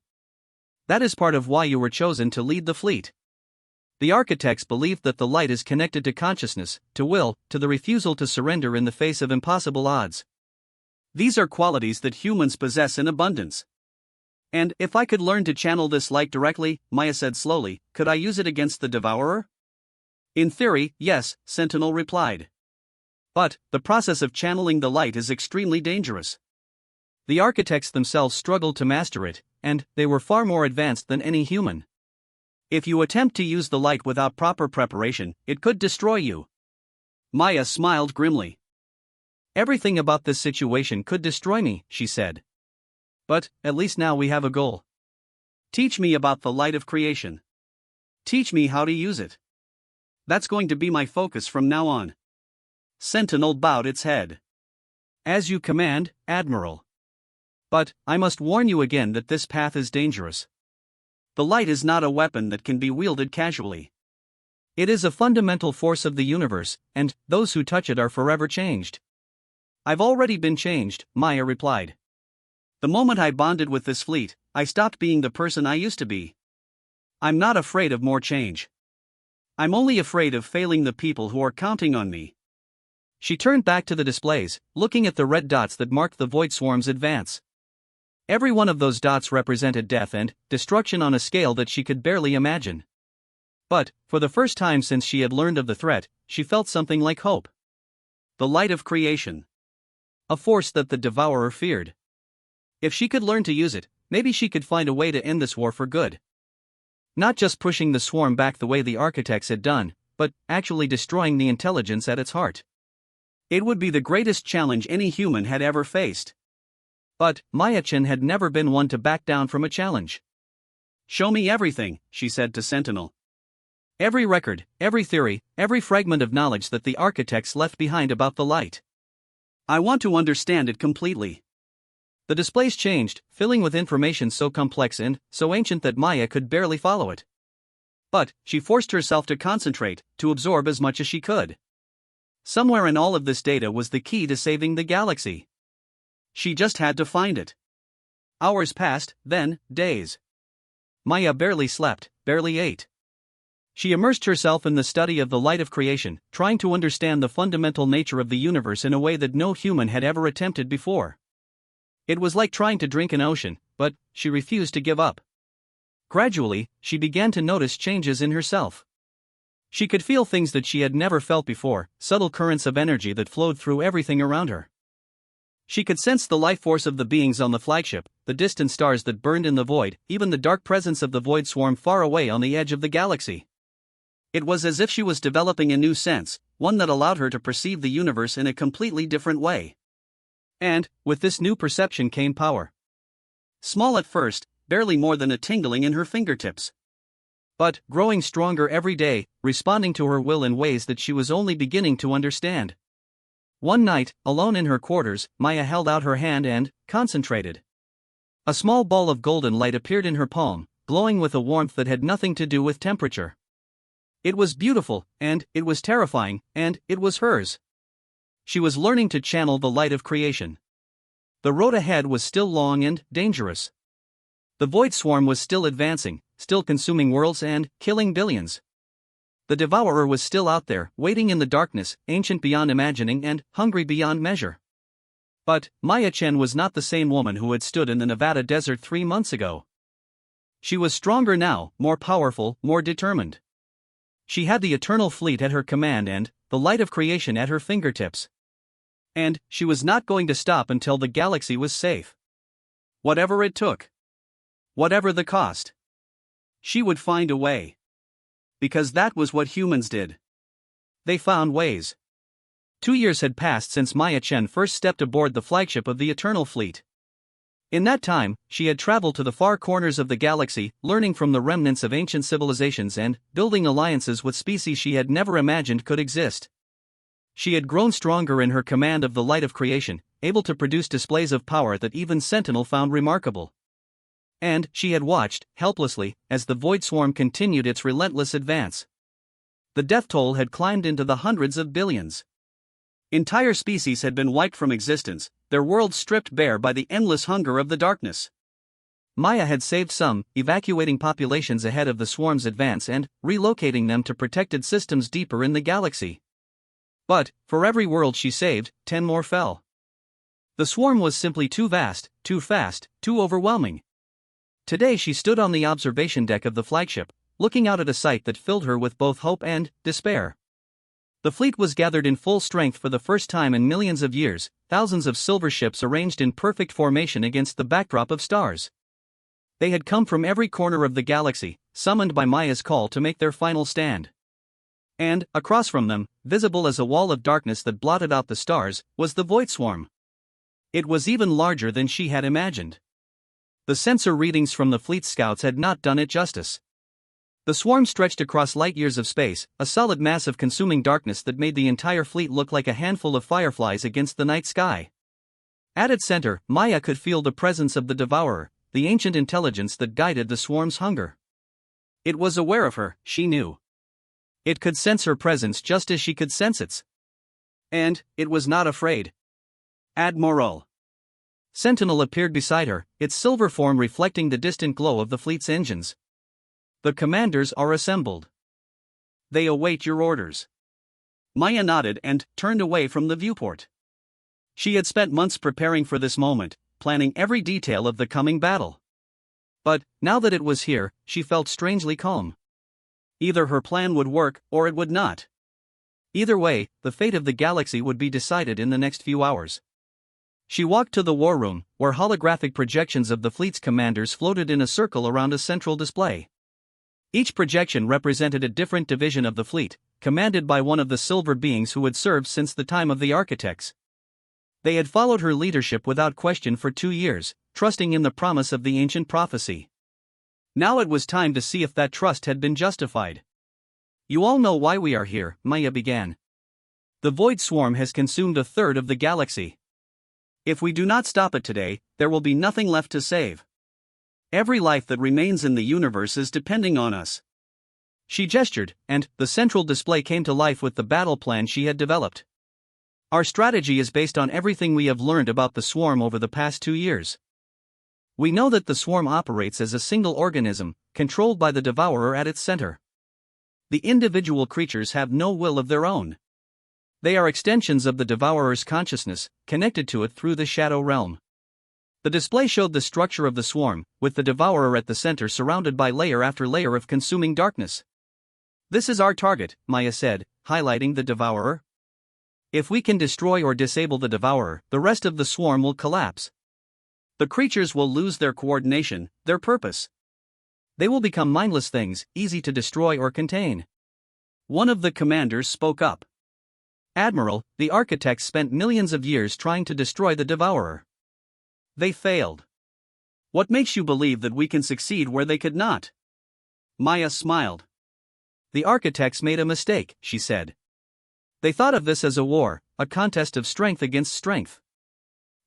That is part of why you were chosen to lead the fleet. The architects believed that the light is connected to consciousness, to will, to the refusal to surrender in the face of impossible odds. These are qualities that humans possess in abundance. And if I could learn to channel this light directly, Maya said slowly, could I use it against the Devourer? In theory, yes, Sentinel replied. But the process of channeling the light is extremely dangerous. The architects themselves struggled to master it, and they were far more advanced than any human. If you attempt to use the light without proper preparation, it could destroy you. Maya smiled grimly. Everything about this situation could destroy me, she said. But, at least now we have a goal. Teach me about the light of creation. Teach me how to use it. That's going to be my focus from now on. Sentinel bowed its head. As you command, Admiral. But, I must warn you again that this path is dangerous. The light is not a weapon that can be wielded casually. It is a fundamental force of the universe, and those who touch it are forever changed. I've already been changed, Maya replied. The moment I bonded with this fleet, I stopped being the person I used to be. I'm not afraid of more change. I'm only afraid of failing the people who are counting on me. She turned back to the displays, looking at the red dots that marked the void swarm's advance. Every one of those dots represented death and destruction on a scale that she could barely imagine. But, for the first time since she had learned of the threat, she felt something like hope. The light of creation. A force that the Devourer feared. If she could learn to use it, maybe she could find a way to end this war for good. not just pushing the swarm back the way the architects had done, but actually destroying the intelligence at its heart. It would be the greatest challenge any human had ever faced. But Maya-chan had never been one to back down from a challenge. "Show me everything," she said to Sentinel. "Every record, every theory, every fragment of knowledge that the architects left behind about the light. I want to understand it completely." The displays changed, filling with information so complex and so ancient that Maya could barely follow it. But she forced herself to concentrate, to absorb as much as she could. Somewhere in all of this data was the key to saving the galaxy. She just had to find it. Hours passed, then days. Maya barely slept, barely ate. She immersed herself in the study of the light of creation, trying to understand the fundamental nature of the universe in a way that no human had ever attempted before. It was like trying to drink an ocean, but she refused to give up. Gradually, she began to notice changes in herself. She could feel things that she had never felt before, subtle currents of energy that flowed through everything around her. She could sense the life force of the beings on the flagship, the distant stars that burned in the void, even the dark presence of the void swarm far away on the edge of the galaxy. It was as if she was developing a new sense, one that allowed her to perceive the universe in a completely different way. And, with this new perception came power. Small at first, barely more than a tingling in her fingertips. But, growing stronger every day, responding to her will in ways that she was only beginning to understand. One night, alone in her quarters, Maya held out her hand and concentrated. A small ball of golden light appeared in her palm, glowing with a warmth that had nothing to do with temperature. It was beautiful, and it was terrifying, and it was hers. She was learning to channel the light of creation. The road ahead was still long and dangerous. The void swarm was still advancing, still consuming worlds and killing billions. The devourer was still out there, waiting in the darkness, ancient beyond imagining and hungry beyond measure. But Maya-chan was not the same woman who had stood in the Nevada desert 3 months ago. She was stronger now, more powerful, more determined. She had the eternal fleet at her command and the light of creation at her fingertips. And she was not going to stop until the galaxy was safe. Whatever it took. Whatever the cost. She would find a way. Because that was what humans did. They found ways. 2 years had passed since Maya-chan first stepped aboard the flagship of the Eternal Fleet. In that time, she had traveled to the far corners of the galaxy, learning from the remnants of ancient civilizations and building alliances with species she had never imagined could exist. She had grown stronger in her command of the light of creation, able to produce displays of power that even Sentinel found remarkable. And she had watched, helplessly, as the void swarm continued its relentless advance. The death toll had climbed into the hundreds of billions. Entire species had been wiped from existence, their worlds stripped bare by the endless hunger of the darkness. Maya had saved some, evacuating populations ahead of the swarm's advance and relocating them to protected systems deeper in the galaxy. But, for every world she saved, 10 more fell. The swarm was simply too vast, too fast, too overwhelming. Today she stood on the observation deck of the flagship, looking out at a sight that filled her with both hope and despair. The fleet was gathered in full strength for the first time in millions of years, thousands of silver ships arranged in perfect formation against the backdrop of stars. They had come from every corner of the galaxy, summoned by Maya's call to make their final stand. And, across from them, visible as a wall of darkness that blotted out the stars, was the void swarm. It was even larger than she had imagined. The sensor readings from the fleet's scouts had not done it justice. The swarm stretched across light years of space, a solid mass of consuming darkness that made the entire fleet look like a handful of fireflies against the night sky. At its center, Maya could feel the presence of the devourer, the ancient intelligence that guided the swarm's hunger. It was aware of her, she knew. It could sense her presence just as she could sense its. And it was not afraid. Admiral. Sentinel appeared beside her, its silver form reflecting the distant glow of the fleet's engines. The commanders are assembled. They await your orders. Maya nodded and turned away from the viewport. She had spent months preparing for this moment, planning every detail of the coming battle. But, now that it was here, she felt strangely calm. Either her plan would work, or it would not. Either way, the fate of the galaxy would be decided in the next few hours. She walked to the war room, where holographic projections of the fleet's commanders floated in a circle around a central display. Each projection represented a different division of the fleet, commanded by one of the silver beings who had served since the time of the architects. They had followed her leadership without question for 2 years, trusting in the promise of the ancient prophecy. Now it was time to see if that trust had been justified. "You all know why we are here," Maya began. "The Void Swarm has consumed a third of the galaxy. If we do not stop it today, there will be nothing left to save. Every life that remains in the universe is depending on us." She gestured, and the central display came to life with the battle plan she had developed. "Our strategy is based on everything we have learned about the swarm over the past 2 years. We know that the swarm operates as a single organism, controlled by the devourer at its center. The individual creatures have no will of their own. They are extensions of the devourer's consciousness, connected to it through the shadow realm." The display showed the structure of the swarm, with the devourer at the center surrounded by layer after layer of consuming darkness. "This is our target," Maya said, highlighting the devourer. "If we can destroy or disable the devourer, the rest of the swarm will collapse. The creatures will lose their coordination, their purpose. They will become mindless things, easy to destroy or contain." One of the commanders spoke up. "Admiral, the architects spent millions of years trying to destroy the devourer. They failed. What makes you believe that we can succeed where they could not?" Maya smiled. "The architects made a mistake," she said. "They thought of this as a war, a contest of strength against strength.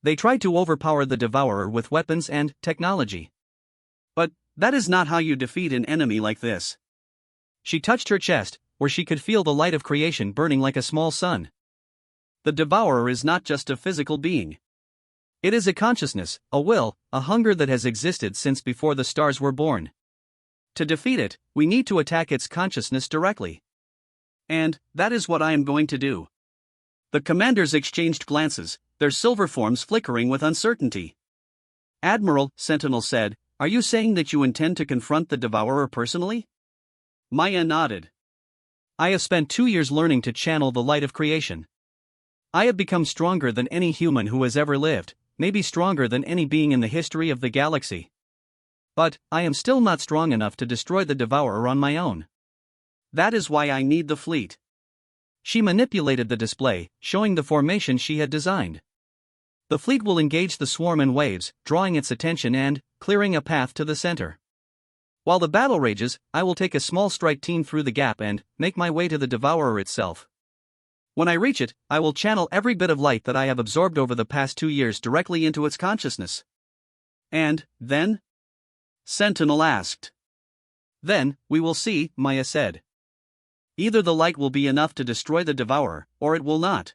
They tried to overpower the devourer with weapons and technology. But that is not how you defeat an enemy like this." She touched her chest, where she could feel the light of creation burning like a small sun. "The devourer is not just a physical being. It is a consciousness, a will, a hunger that has existed since before the stars were born. To defeat it, we need to attack its consciousness directly. And that is what I am going to do." The commanders exchanged glances, their silver forms flickering with uncertainty. "Admiral," Sentinel said, "are you saying that you intend to confront the devourer personally?" Maya nodded. "I have spent 2 years learning to channel the light of creation. I have become stronger than any human who has ever lived, maybe stronger than any being in the history of the galaxy. But I am still not strong enough to destroy the devourer on my own. That is why I need the fleet." She manipulated the display, showing the formation she had designed. "The fleet will engage the swarm in waves, drawing its attention and clearing a path to the center. While the battle rages, I will take a small strike team through the gap and make my way to the devourer itself. When I reach it, I will channel every bit of light that I have absorbed over the past 2 years directly into its consciousness." "And then?" Sentinel asked. "Then, we will see," Maya said. "Either the light will be enough to destroy the devourer, or it will not.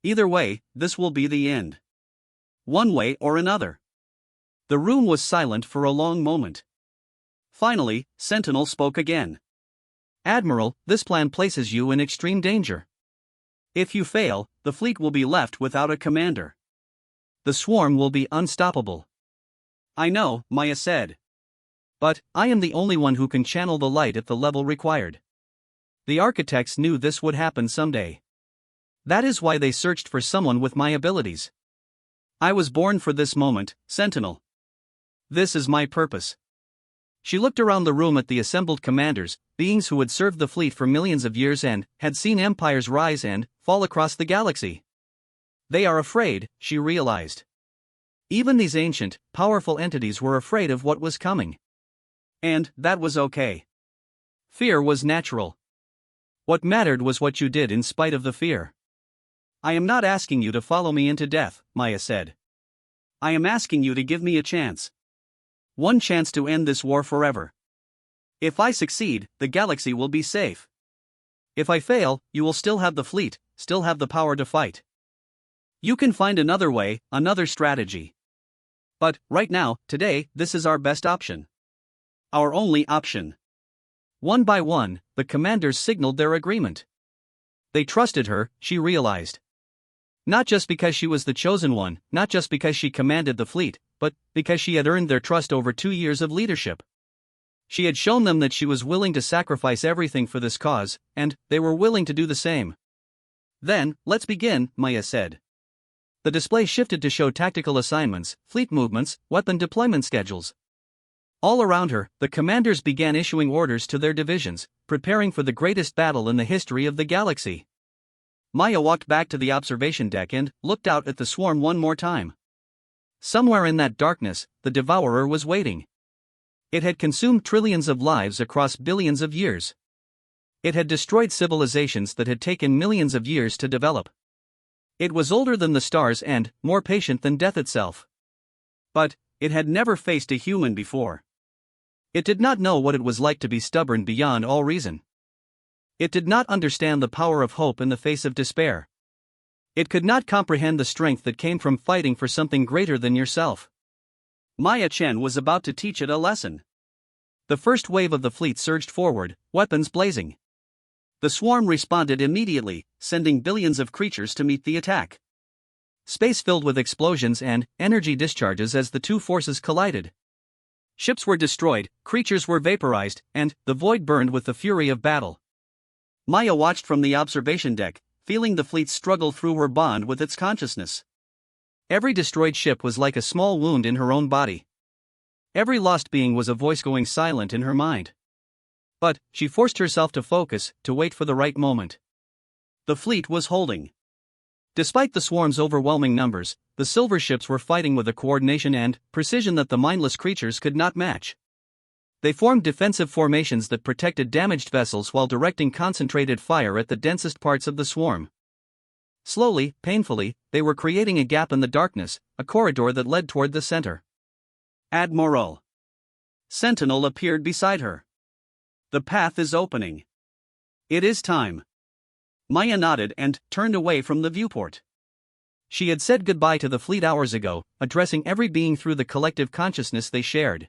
Either way, this will be the end. One way or another." The room was silent for a long moment. Finally, Sentinel spoke again. "Admiral, this plan places you in extreme danger. If you fail, the fleet will be left without a commander. The swarm will be unstoppable." "I know," Maya said. "But I am the only one who can channel the light at the level required. The architects knew this would happen someday. That is why they searched for someone with my abilities. I was born for this moment, Sentinel. This is my purpose." She looked around the room at the assembled commanders, beings who had served the fleet for millions of years and had seen empires rise and fall across the galaxy. They are afraid, she realized. Even these ancient, powerful entities were afraid of what was coming. And that was okay. Fear was natural. What mattered was what you did in spite of the fear. "I am not asking you to follow me into death," Maya said. "I am asking you to give me a chance. One chance to end this war forever. If I succeed, the galaxy will be safe. If I fail, you will still have the fleet, still have the power to fight. You can find another way, another strategy. But, right now, today, this is our best option. Our only option." One by one, the commanders signaled their agreement. They trusted her, she realized. Not just because she was the chosen one, not just because she commanded the fleet, but because she had earned their trust over 2 years of leadership. She had shown them that she was willing to sacrifice everything for this cause, and they were willing to do the same. "Then, let's begin," Maya said. The display shifted to show tactical assignments, fleet movements, weapon deployment schedules. All around her, the commanders began issuing orders to their divisions, preparing for the greatest battle in the history of the galaxy. Maya walked back to the observation deck and looked out at the swarm one more time. Somewhere in that darkness, the devourer was waiting. It had consumed trillions of lives across billions of years. It had destroyed civilizations that had taken millions of years to develop. It was older than the stars and more patient than death itself. But it had never faced a human before. It did not know what it was like to be stubborn beyond all reason. It did not understand the power of hope in the face of despair. It could not comprehend the strength that came from fighting for something greater than yourself. Maya Chen was about to teach it a lesson. The first wave of the fleet surged forward, weapons blazing. The swarm responded immediately, sending billions of creatures to meet the attack. Space filled with explosions and energy discharges as the two forces collided. Ships were destroyed, creatures were vaporized, and the void burned with the fury of battle. Maya watched from the observation deck, feeling the fleet struggle through her bond with its consciousness. Every destroyed ship was like a small wound in her own body. Every lost being was a voice going silent in her mind. But she forced herself to focus, to wait for the right moment. The fleet was holding. Despite the swarm's overwhelming numbers, the silver ships were fighting with a coordination and precision that the mindless creatures could not match. They formed defensive formations that protected damaged vessels while directing concentrated fire at the densest parts of the swarm. Slowly, painfully, they were creating a gap in the darkness, a corridor that led toward the center. Admiral. Sentinel appeared beside her. The path is opening. It is time. Maya nodded and turned away from the viewport. She had said goodbye to the fleet hours ago, addressing every being through the collective consciousness they shared.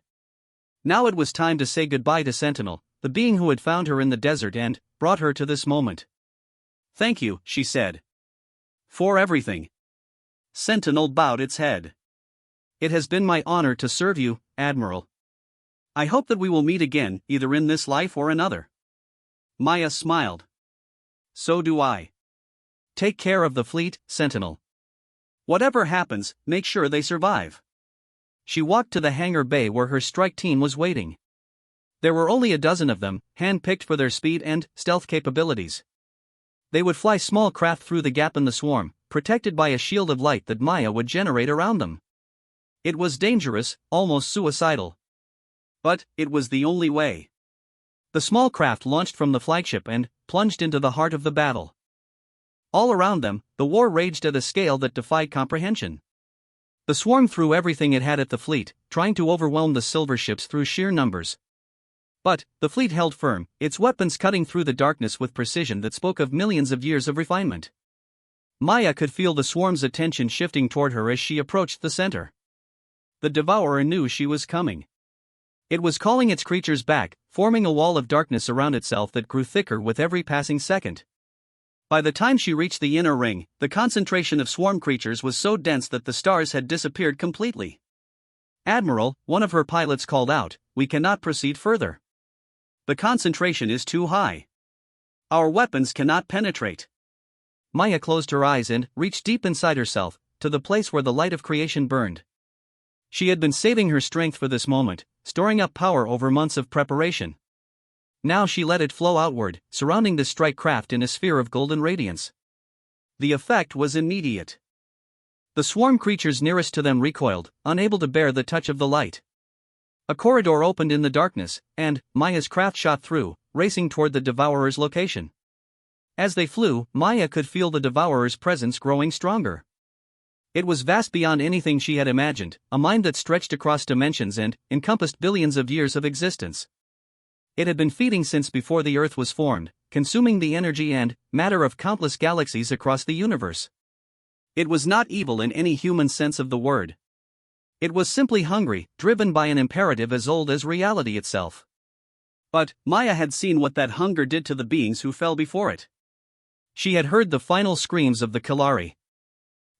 Now it was time to say goodbye to Sentinel, the being who had found her in the desert and brought her to this moment. "Thank you," she said. "For everything." Sentinel bowed its head. "It has been my honor to serve you, Admiral. I hope that we will meet again, either in this life or another." Maya smiled. "So do I. Take care of the fleet, Sentinel. Whatever happens, make sure they survive." She walked to the hangar bay where her strike team was waiting. There were only a dozen of them, hand-picked for their speed and stealth capabilities. They would fly small craft through the gap in the swarm, protected by a shield of light that Maya would generate around them. It was dangerous, almost suicidal. But it was the only way. The small craft launched from the flagship and plunged into the heart of the battle. All around them, the war raged at a scale that defied comprehension. The swarm threw everything it had at the fleet, trying to overwhelm the silver ships through sheer numbers. But the fleet held firm, its weapons cutting through the darkness with precision that spoke of millions of years of refinement. Maya could feel the swarm's attention shifting toward her as she approached the center. The devourer knew she was coming. It was calling its creatures back, forming a wall of darkness around itself that grew thicker with every passing second. By the time she reached the inner ring, the concentration of swarm creatures was so dense that the stars had disappeared completely. "Admiral," one of her pilots called out, "we cannot proceed further. The concentration is too high. Our weapons cannot penetrate." Maya closed her eyes and reached deep inside herself, to the place where the light of creation burned. She had been saving her strength for this moment, storing up power over months of preparation. Now she let it flow outward, surrounding the strike craft in a sphere of golden radiance. The effect was immediate. The swarm creatures nearest to them recoiled, unable to bear the touch of the light. A corridor opened in the darkness, and Maya's craft shot through, racing toward the devourer's location. As they flew, Maya could feel the devourer's presence growing stronger. It was vast beyond anything she had imagined, a mind that stretched across dimensions and encompassed billions of years of existence. It had been feeding since before the Earth was formed, consuming the energy and matter of countless galaxies across the universe. It was not evil in any human sense of the word. It was simply hungry, driven by an imperative as old as reality itself. But Maya had seen what that hunger did to the beings who fell before it. She had heard the final screams of the Kalari.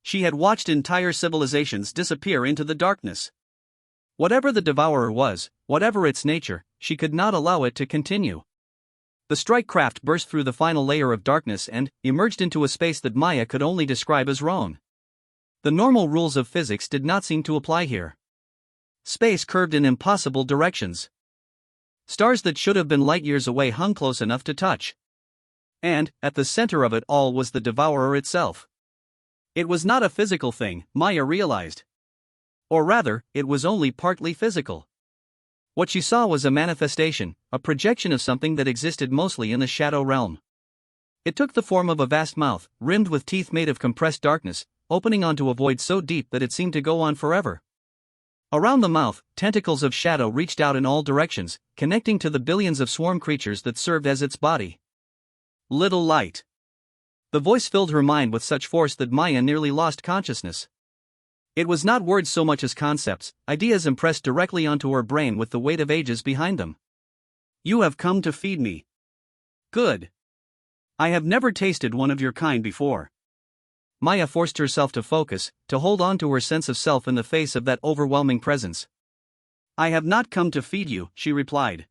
She had watched entire civilizations disappear into the darkness. Whatever the devourer was, whatever its nature, she could not allow it to continue. The strike craft burst through the final layer of darkness and emerged into a space that Maya could only describe as wrong. The normal rules of physics did not seem to apply here. Space curved in impossible directions. Stars that should have been light years away hung close enough to touch. And, at the center of it all was the Devourer itself. It was not a physical thing, Maya realized. Or rather, it was only partly physical. What she saw was a manifestation, a projection of something that existed mostly in the shadow realm. It took the form of a vast mouth, rimmed with teeth made of compressed darkness, opening onto a void so deep that it seemed to go on forever. Around the mouth, tentacles of shadow reached out in all directions, connecting to the billions of swarm creatures that served as its body. Little light. The voice filled her mind with such force that Maya nearly lost consciousness. It was not words so much as concepts, ideas impressed directly onto her brain with the weight of ages behind them. You have come to feed me. Good. I have never tasted one of your kind before. Maya forced herself to focus, to hold on to her sense of self in the face of that overwhelming presence. I have not come to feed you, she replied.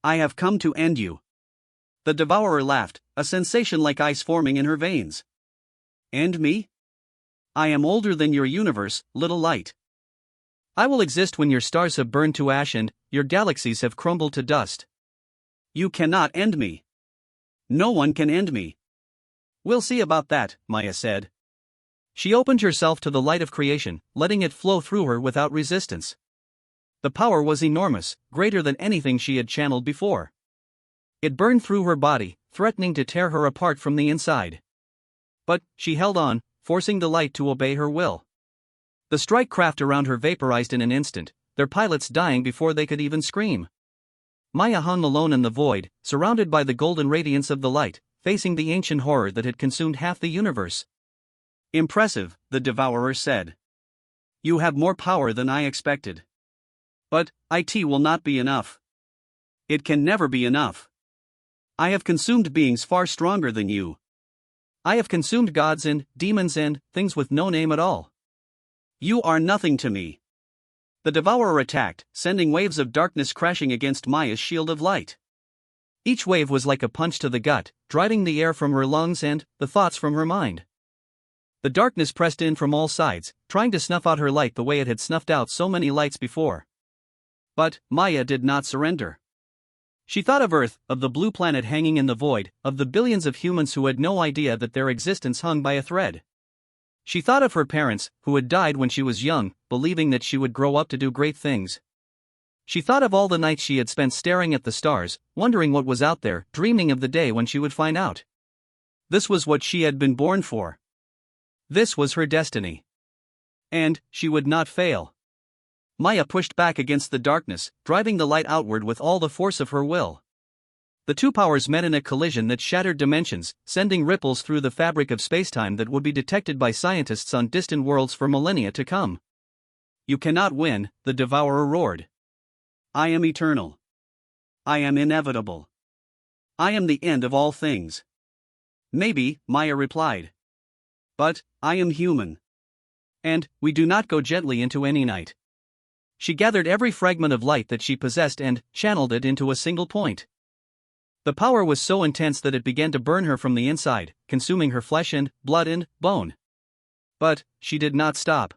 I have come to end you. The Devourer laughed, a sensation like ice forming in her veins. End me? I am older than your universe, little light. I will exist when your stars have burned to ash and your galaxies have crumbled to dust. You cannot end me. No one can end me. We'll see about that, Maya said. She opened herself to the light of creation, letting it flow through her without resistance. The power was enormous, greater than anything she had channeled before. It burned through her body, threatening to tear her apart from the inside. But she held on, forcing the light to obey her will. The strike craft around her vaporized in an instant, their pilots dying before they could even scream. Maya hung alone in the void, surrounded by the golden radiance of the light, facing the ancient horror that had consumed half the universe. Impressive, the Devourer said. You have more power than I expected. But, it will not be enough. It can never be enough. I have consumed beings far stronger than you. I have consumed gods and demons and things with no name at all. You are nothing to me. The Devourer attacked, sending waves of darkness crashing against Maya's shield of light. Each wave was like a punch to the gut, driving the air from her lungs and the thoughts from her mind. The darkness pressed in from all sides, trying to snuff out her light the way it had snuffed out so many lights before. But Maya did not surrender. She thought of Earth, of the blue planet hanging in the void, of the billions of humans who had no idea that their existence hung by a thread. She thought of her parents, who had died when she was young, believing that she would grow up to do great things. She thought of all the nights she had spent staring at the stars, wondering what was out there, dreaming of the day when she would find out. This was what she had been born for. This was her destiny. And she would not fail. Maya pushed back against the darkness, driving the light outward with all the force of her will. The two powers met in a collision that shattered dimensions, sending ripples through the fabric of spacetime that would be detected by scientists on distant worlds for millennia to come. You cannot win, the Devourer roared. I am eternal. I am inevitable. I am the end of all things. Maybe, Maya replied. But, I am human. And, we do not go gently into any night. She gathered every fragment of light that she possessed and channeled it into a single point. The power was so intense that it began to burn her from the inside, consuming her flesh and blood and bone. But she did not stop.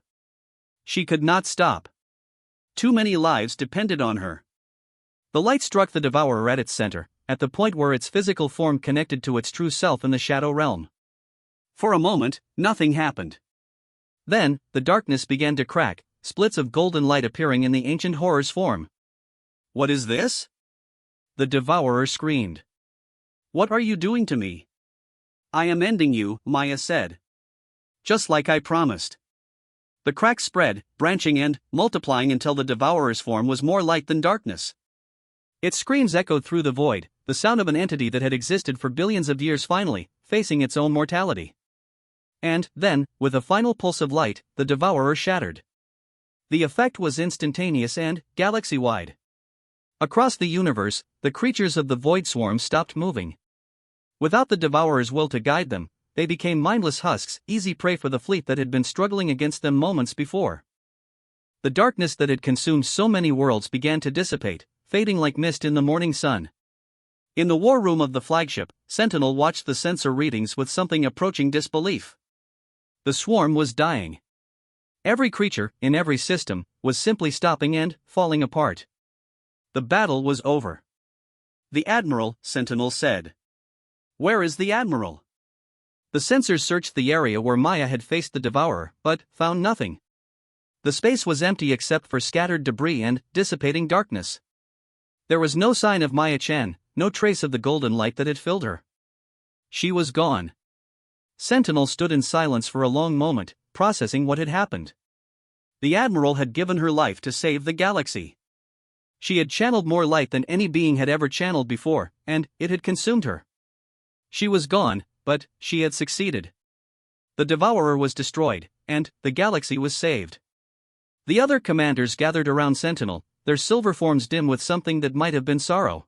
She could not stop. Too many lives depended on her. The light struck the Devourer at its center, at the point where its physical form connected to its true self in the shadow realm. For a moment, nothing happened. Then, the darkness began to crack, splits of golden light appearing in the ancient horror's form. What is this? The Devourer screamed. What are you doing to me? I am ending you, Maya said. Just like I promised. The cracks spread, branching and multiplying until the Devourer's form was more light than darkness. Its screams echoed through the void, the sound of an entity that had existed for billions of years finally, facing its own mortality. And, then, with a final pulse of light, the Devourer shattered. The effect was instantaneous and galaxy-wide. Across the universe, the creatures of the Void Swarm stopped moving. Without the Devourer's will to guide them, they became mindless husks, easy prey for the fleet that had been struggling against them moments before. The darkness that had consumed so many worlds began to dissipate, fading like mist in the morning sun. In the war room of the flagship, Sentinel watched the sensor readings with something approaching disbelief. The swarm was dying. Every creature, in every system, was simply stopping and falling apart. The battle was over. "The Admiral," Sentinel said. "Where is the Admiral?" The sensors searched the area where Maya had faced the Devourer, but found nothing. The space was empty except for scattered debris and dissipating darkness. There was no sign of Maya Chen, no trace of the golden light that had filled her. She was gone. Sentinel stood in silence for a long moment, processing what had happened. The Admiral had given her life to save the galaxy. She had channeled more light than any being had ever channeled before, and it had consumed her. She was gone, but she had succeeded. The Devourer was destroyed, and the galaxy was saved. The other commanders gathered around Sentinel, their silver forms dim with something that might have been sorrow.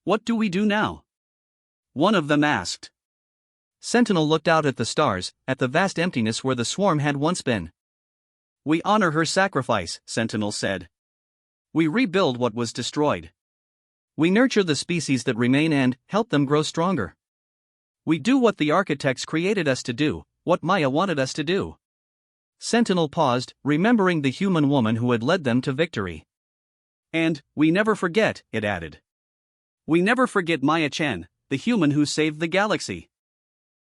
"What do we do now?" one of them asked. Sentinel looked out at the stars, at the vast emptiness where the swarm had once been. "We honor her sacrifice," Sentinel said. "We rebuild what was destroyed. We nurture the species that remain and help them grow stronger. We do what the architects created us to do, what Maya wanted us to do." Sentinel paused, remembering the human woman who had led them to victory. "And we never forget," it added. "We never forget Maya Chen, the human who saved the galaxy."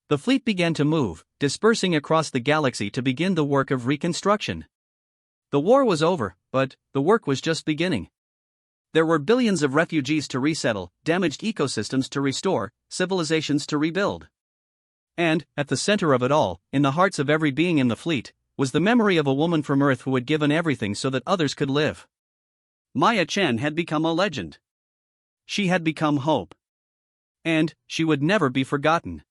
The fleet began to move, dispersing across the galaxy to begin the work of reconstruction. The war was over, but the work was just beginning. There were billions of refugees to resettle, damaged ecosystems to restore, civilizations to rebuild. And, at the center of it all, in the hearts of every being in the fleet, was the memory of a woman from Earth who had given everything so that others could live. Maya Chen had become a legend. She had become hope. And she would never be forgotten.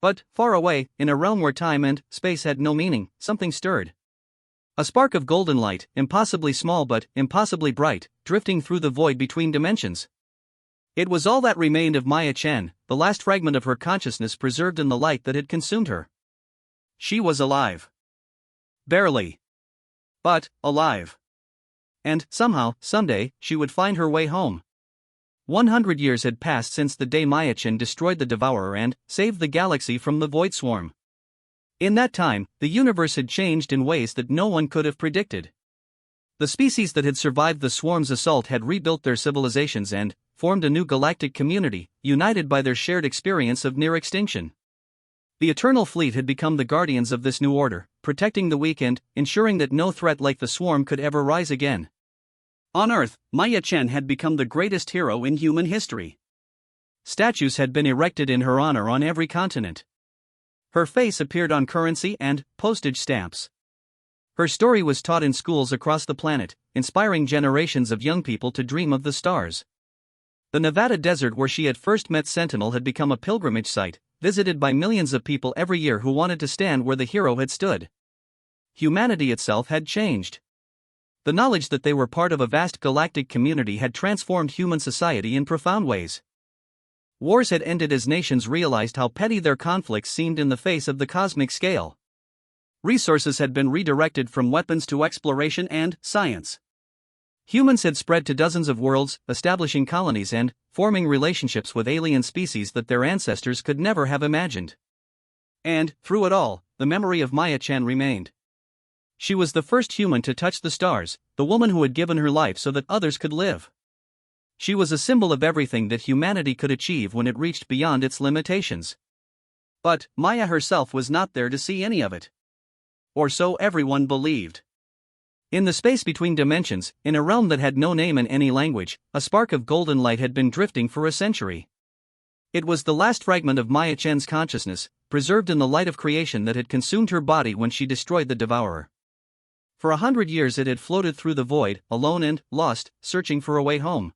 But, far away, in a realm where time and space had no meaning, something stirred. A spark of golden light, impossibly small but impossibly bright, drifting through the void between dimensions. It was all that remained of Maya Chen, the last fragment of her consciousness preserved in the light that had consumed her. She was alive. Barely. But, alive. And, somehow, someday, she would find her way home. 100 years had passed since the day Maya Chen destroyed the Devourer and saved the galaxy from the Void Swarm. In that time, the universe had changed in ways that no one could have predicted. The species that had survived the swarm's assault had rebuilt their civilizations and formed a new galactic community, united by their shared experience of near extinction. The Eternal Fleet had become the guardians of this new order, protecting the weak and ensuring that no threat like the swarm could ever rise again. On Earth, Maya Chen had become the greatest hero in human history. Statues had been erected in her honor on every continent. Her face appeared on currency and postage stamps. Her story was taught in schools across the planet, inspiring generations of young people to dream of the stars. The Nevada desert where she had first met Sentinel had become a pilgrimage site, visited by millions of people every year who wanted to stand where the hero had stood. Humanity itself had changed. The knowledge that they were part of a vast galactic community had transformed human society in profound ways. Wars had ended as nations realized how petty their conflicts seemed in the face of the cosmic scale. Resources had been redirected from weapons to exploration and science. Humans had spread to dozens of worlds, establishing colonies and forming relationships with alien species that their ancestors could never have imagined. And, through it all, the memory of Maya Chen remained. She was the first human to touch the stars, the woman who had given her life so that others could live. She was a symbol of everything that humanity could achieve when it reached beyond its limitations. But Maya herself was not there to see any of it. Or so everyone believed. In the space between dimensions, in a realm that had no name in any language, a spark of golden light had been drifting for a century. It was the last fragment of Maya Chen's consciousness, preserved in the light of creation that had consumed her body when she destroyed the Devourer. For 100 years it had floated through the void, alone and lost, searching for a way home.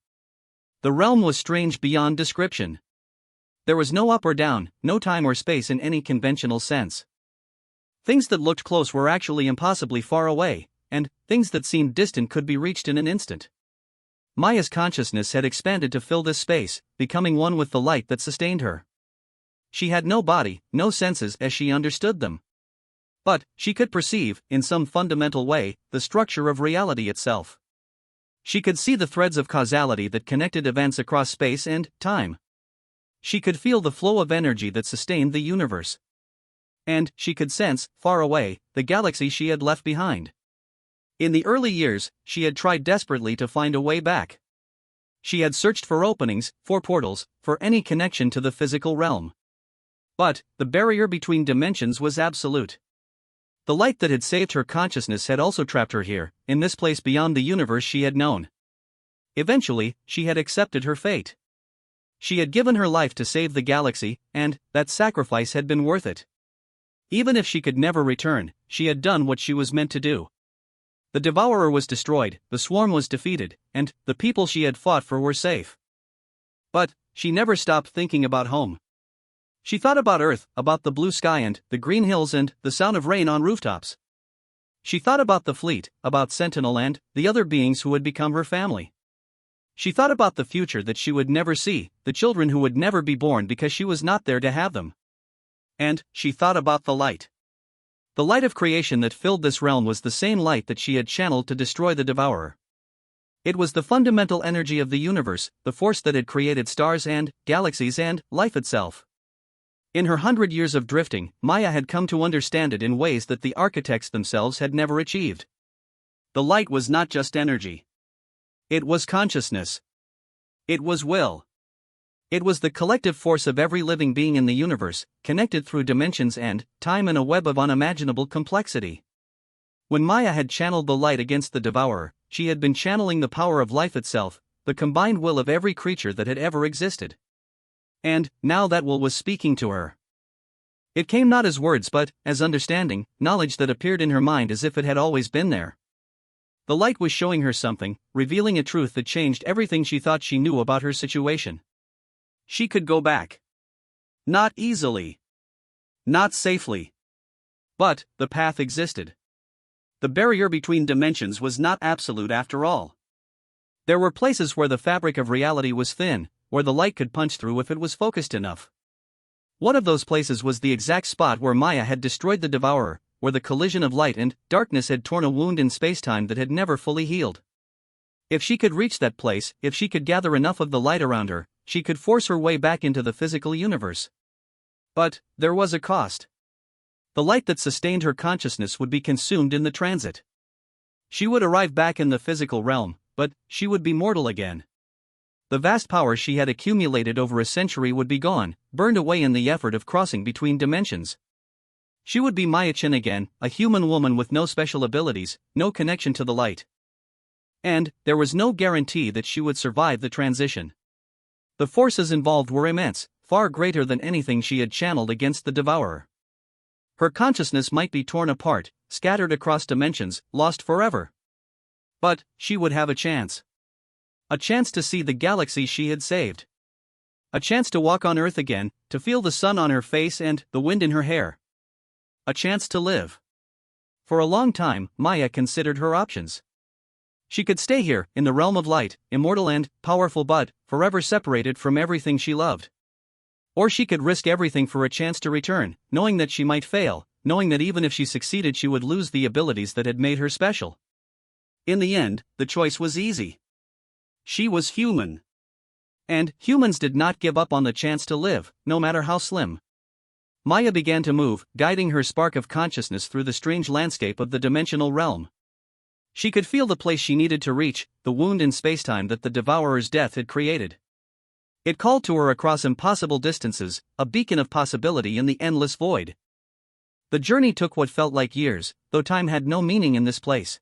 The realm was strange beyond description. There was no up or down, no time or space in any conventional sense. Things that looked close were actually impossibly far away, and things that seemed distant could be reached in an instant. Maya's consciousness had expanded to fill this space, becoming one with the light that sustained her. She had no body, no senses as she understood them. But she could perceive, in some fundamental way, the structure of reality itself. She could see the threads of causality that connected events across space and time. She could feel the flow of energy that sustained the universe. And she could sense, far away, the galaxy she had left behind. In the early years, she had tried desperately to find a way back. She had searched for openings, for portals, for any connection to the physical realm. But the barrier between dimensions was absolute. The light that had saved her consciousness had also trapped her here, in this place beyond the universe she had known. Eventually, she had accepted her fate. She had given her life to save the galaxy, and that sacrifice had been worth it. Even if she could never return, she had done what she was meant to do. The Devourer was destroyed, the Swarm was defeated, and the people she had fought for were safe. But she never stopped thinking about home. She thought about Earth, about the blue sky and the green hills and the sound of rain on rooftops. She thought about the fleet, about Sentinel and the other beings who had become her family. She thought about the future that she would never see, the children who would never be born because she was not there to have them. And she thought about the light. The light of creation that filled this realm was the same light that she had channeled to destroy the Devourer. It was the fundamental energy of the universe, the force that had created stars and galaxies and life itself. In her 100 years of drifting, Maya had come to understand it in ways that the architects themselves had never achieved. The light was not just energy. It was consciousness. It was will. It was the collective force of every living being in the universe, connected through dimensions and time in a web of unimaginable complexity. When Maya had channeled the light against the Devourer, she had been channeling the power of life itself, the combined will of every creature that had ever existed. And now that will was speaking to her. It came not as words but as understanding, knowledge that appeared in her mind as if it had always been there. The light was showing her something, revealing a truth that changed everything she thought she knew about her situation. She could go back. Not easily. Not safely. But the path existed. The barrier between dimensions was not absolute after all. There were places where the fabric of reality was thin, where the light could punch through if it was focused enough. One of those places was the exact spot where Maya had destroyed the Devourer, where the collision of light and darkness had torn a wound in spacetime that had never fully healed. If she could reach that place, if she could gather enough of the light around her, she could force her way back into the physical universe. But there was a cost. The light that sustained her consciousness would be consumed in the transit. She would arrive back in the physical realm, but she would be mortal again. The vast power she had accumulated over a century would be gone, burned away in the effort of crossing between dimensions. She would be Maya-chan again, a human woman with no special abilities, no connection to the light. And there was no guarantee that she would survive the transition. The forces involved were immense, far greater than anything she had channeled against the Devourer. Her consciousness might be torn apart, scattered across dimensions, lost forever. But she would have a chance. A chance to see the galaxy she had saved. A chance to walk on Earth again, to feel the sun on her face and the wind in her hair. A chance to live. For a long time, Maya considered her options. She could stay here, in the realm of light, immortal and powerful but forever separated from everything she loved. Or she could risk everything for a chance to return, knowing that she might fail, knowing that even if she succeeded she would lose the abilities that had made her special. In the end, the choice was easy. She was human. And humans did not give up on the chance to live, no matter how slim. Maya began to move, guiding her spark of consciousness through the strange landscape of the dimensional realm. She could feel the place she needed to reach, the wound in spacetime that the Devourer's death had created. It called to her across impossible distances, a beacon of possibility in the endless void. The journey took what felt like years, though time had no meaning in this place.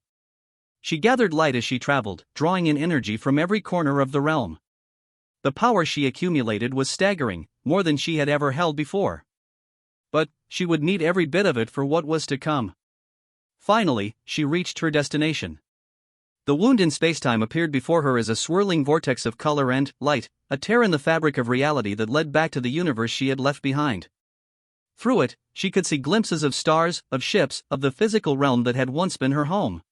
She gathered light as she traveled, drawing in energy from every corner of the realm. The power she accumulated was staggering, more than she had ever held before. But she would need every bit of it for what was to come. Finally, she reached her destination. The wound in spacetime appeared before her as a swirling vortex of color and light, a tear in the fabric of reality that led back to the universe she had left behind. Through it, she could see glimpses of stars, of ships, of the physical realm that had once been her home.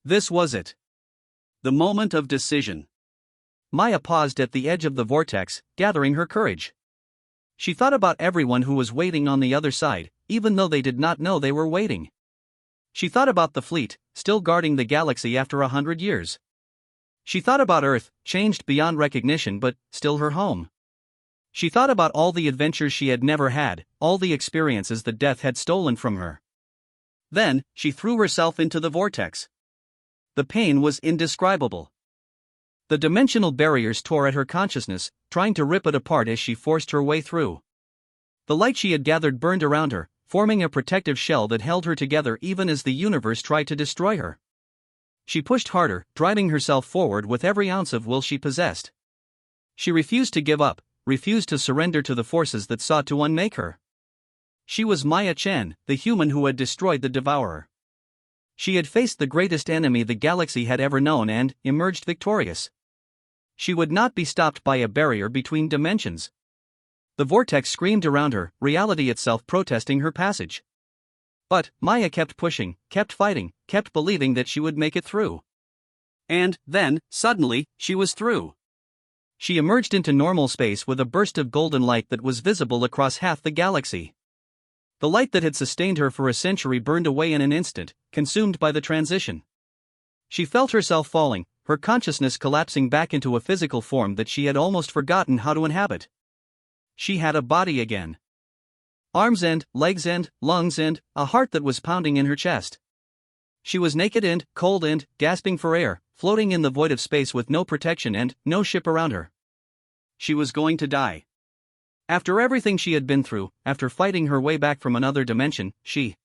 This was it. The moment of decision. Maya paused at the edge of the vortex, gathering her courage. She thought about everyone who was waiting on the other side, even though they did not know they were waiting. She thought about the fleet, still guarding the galaxy after 100 years. She thought about Earth, changed beyond recognition but still her home. She thought about all the adventures she had never had, all the experiences that death had stolen from her. Then, she threw herself into the vortex. The pain was indescribable. The dimensional barriers tore at her consciousness, trying to rip it apart as she forced her way through. The light she had gathered burned around her, forming a protective shell that held her together even as the universe tried to destroy her. She pushed harder, driving herself forward with every ounce of will she possessed. She refused to give up, refused to surrender to the forces that sought to unmake her. She was Maya Chen, the human who had destroyed the Devourer. She had faced the greatest enemy the galaxy had ever known and emerged victorious. She would not be stopped by a barrier between dimensions. The vortex screamed around her, reality itself protesting her passage. But Maya kept pushing, kept fighting, kept believing that she would make it through. And then, suddenly, she was through. She emerged into normal space with a burst of golden light that was visible across half the galaxy. The light that had sustained her for a century burned away in an instant, consumed by the transition. She felt herself falling, her consciousness collapsing back into a physical form that she had almost forgotten how to inhabit. She had a body again. Arms and legs and lungs and a heart that was pounding in her chest. She was naked and cold and gasping for air, floating in the void of space with no protection and no ship around her. She was going to die. After everything she had been through, after fighting her way back from another dimension, she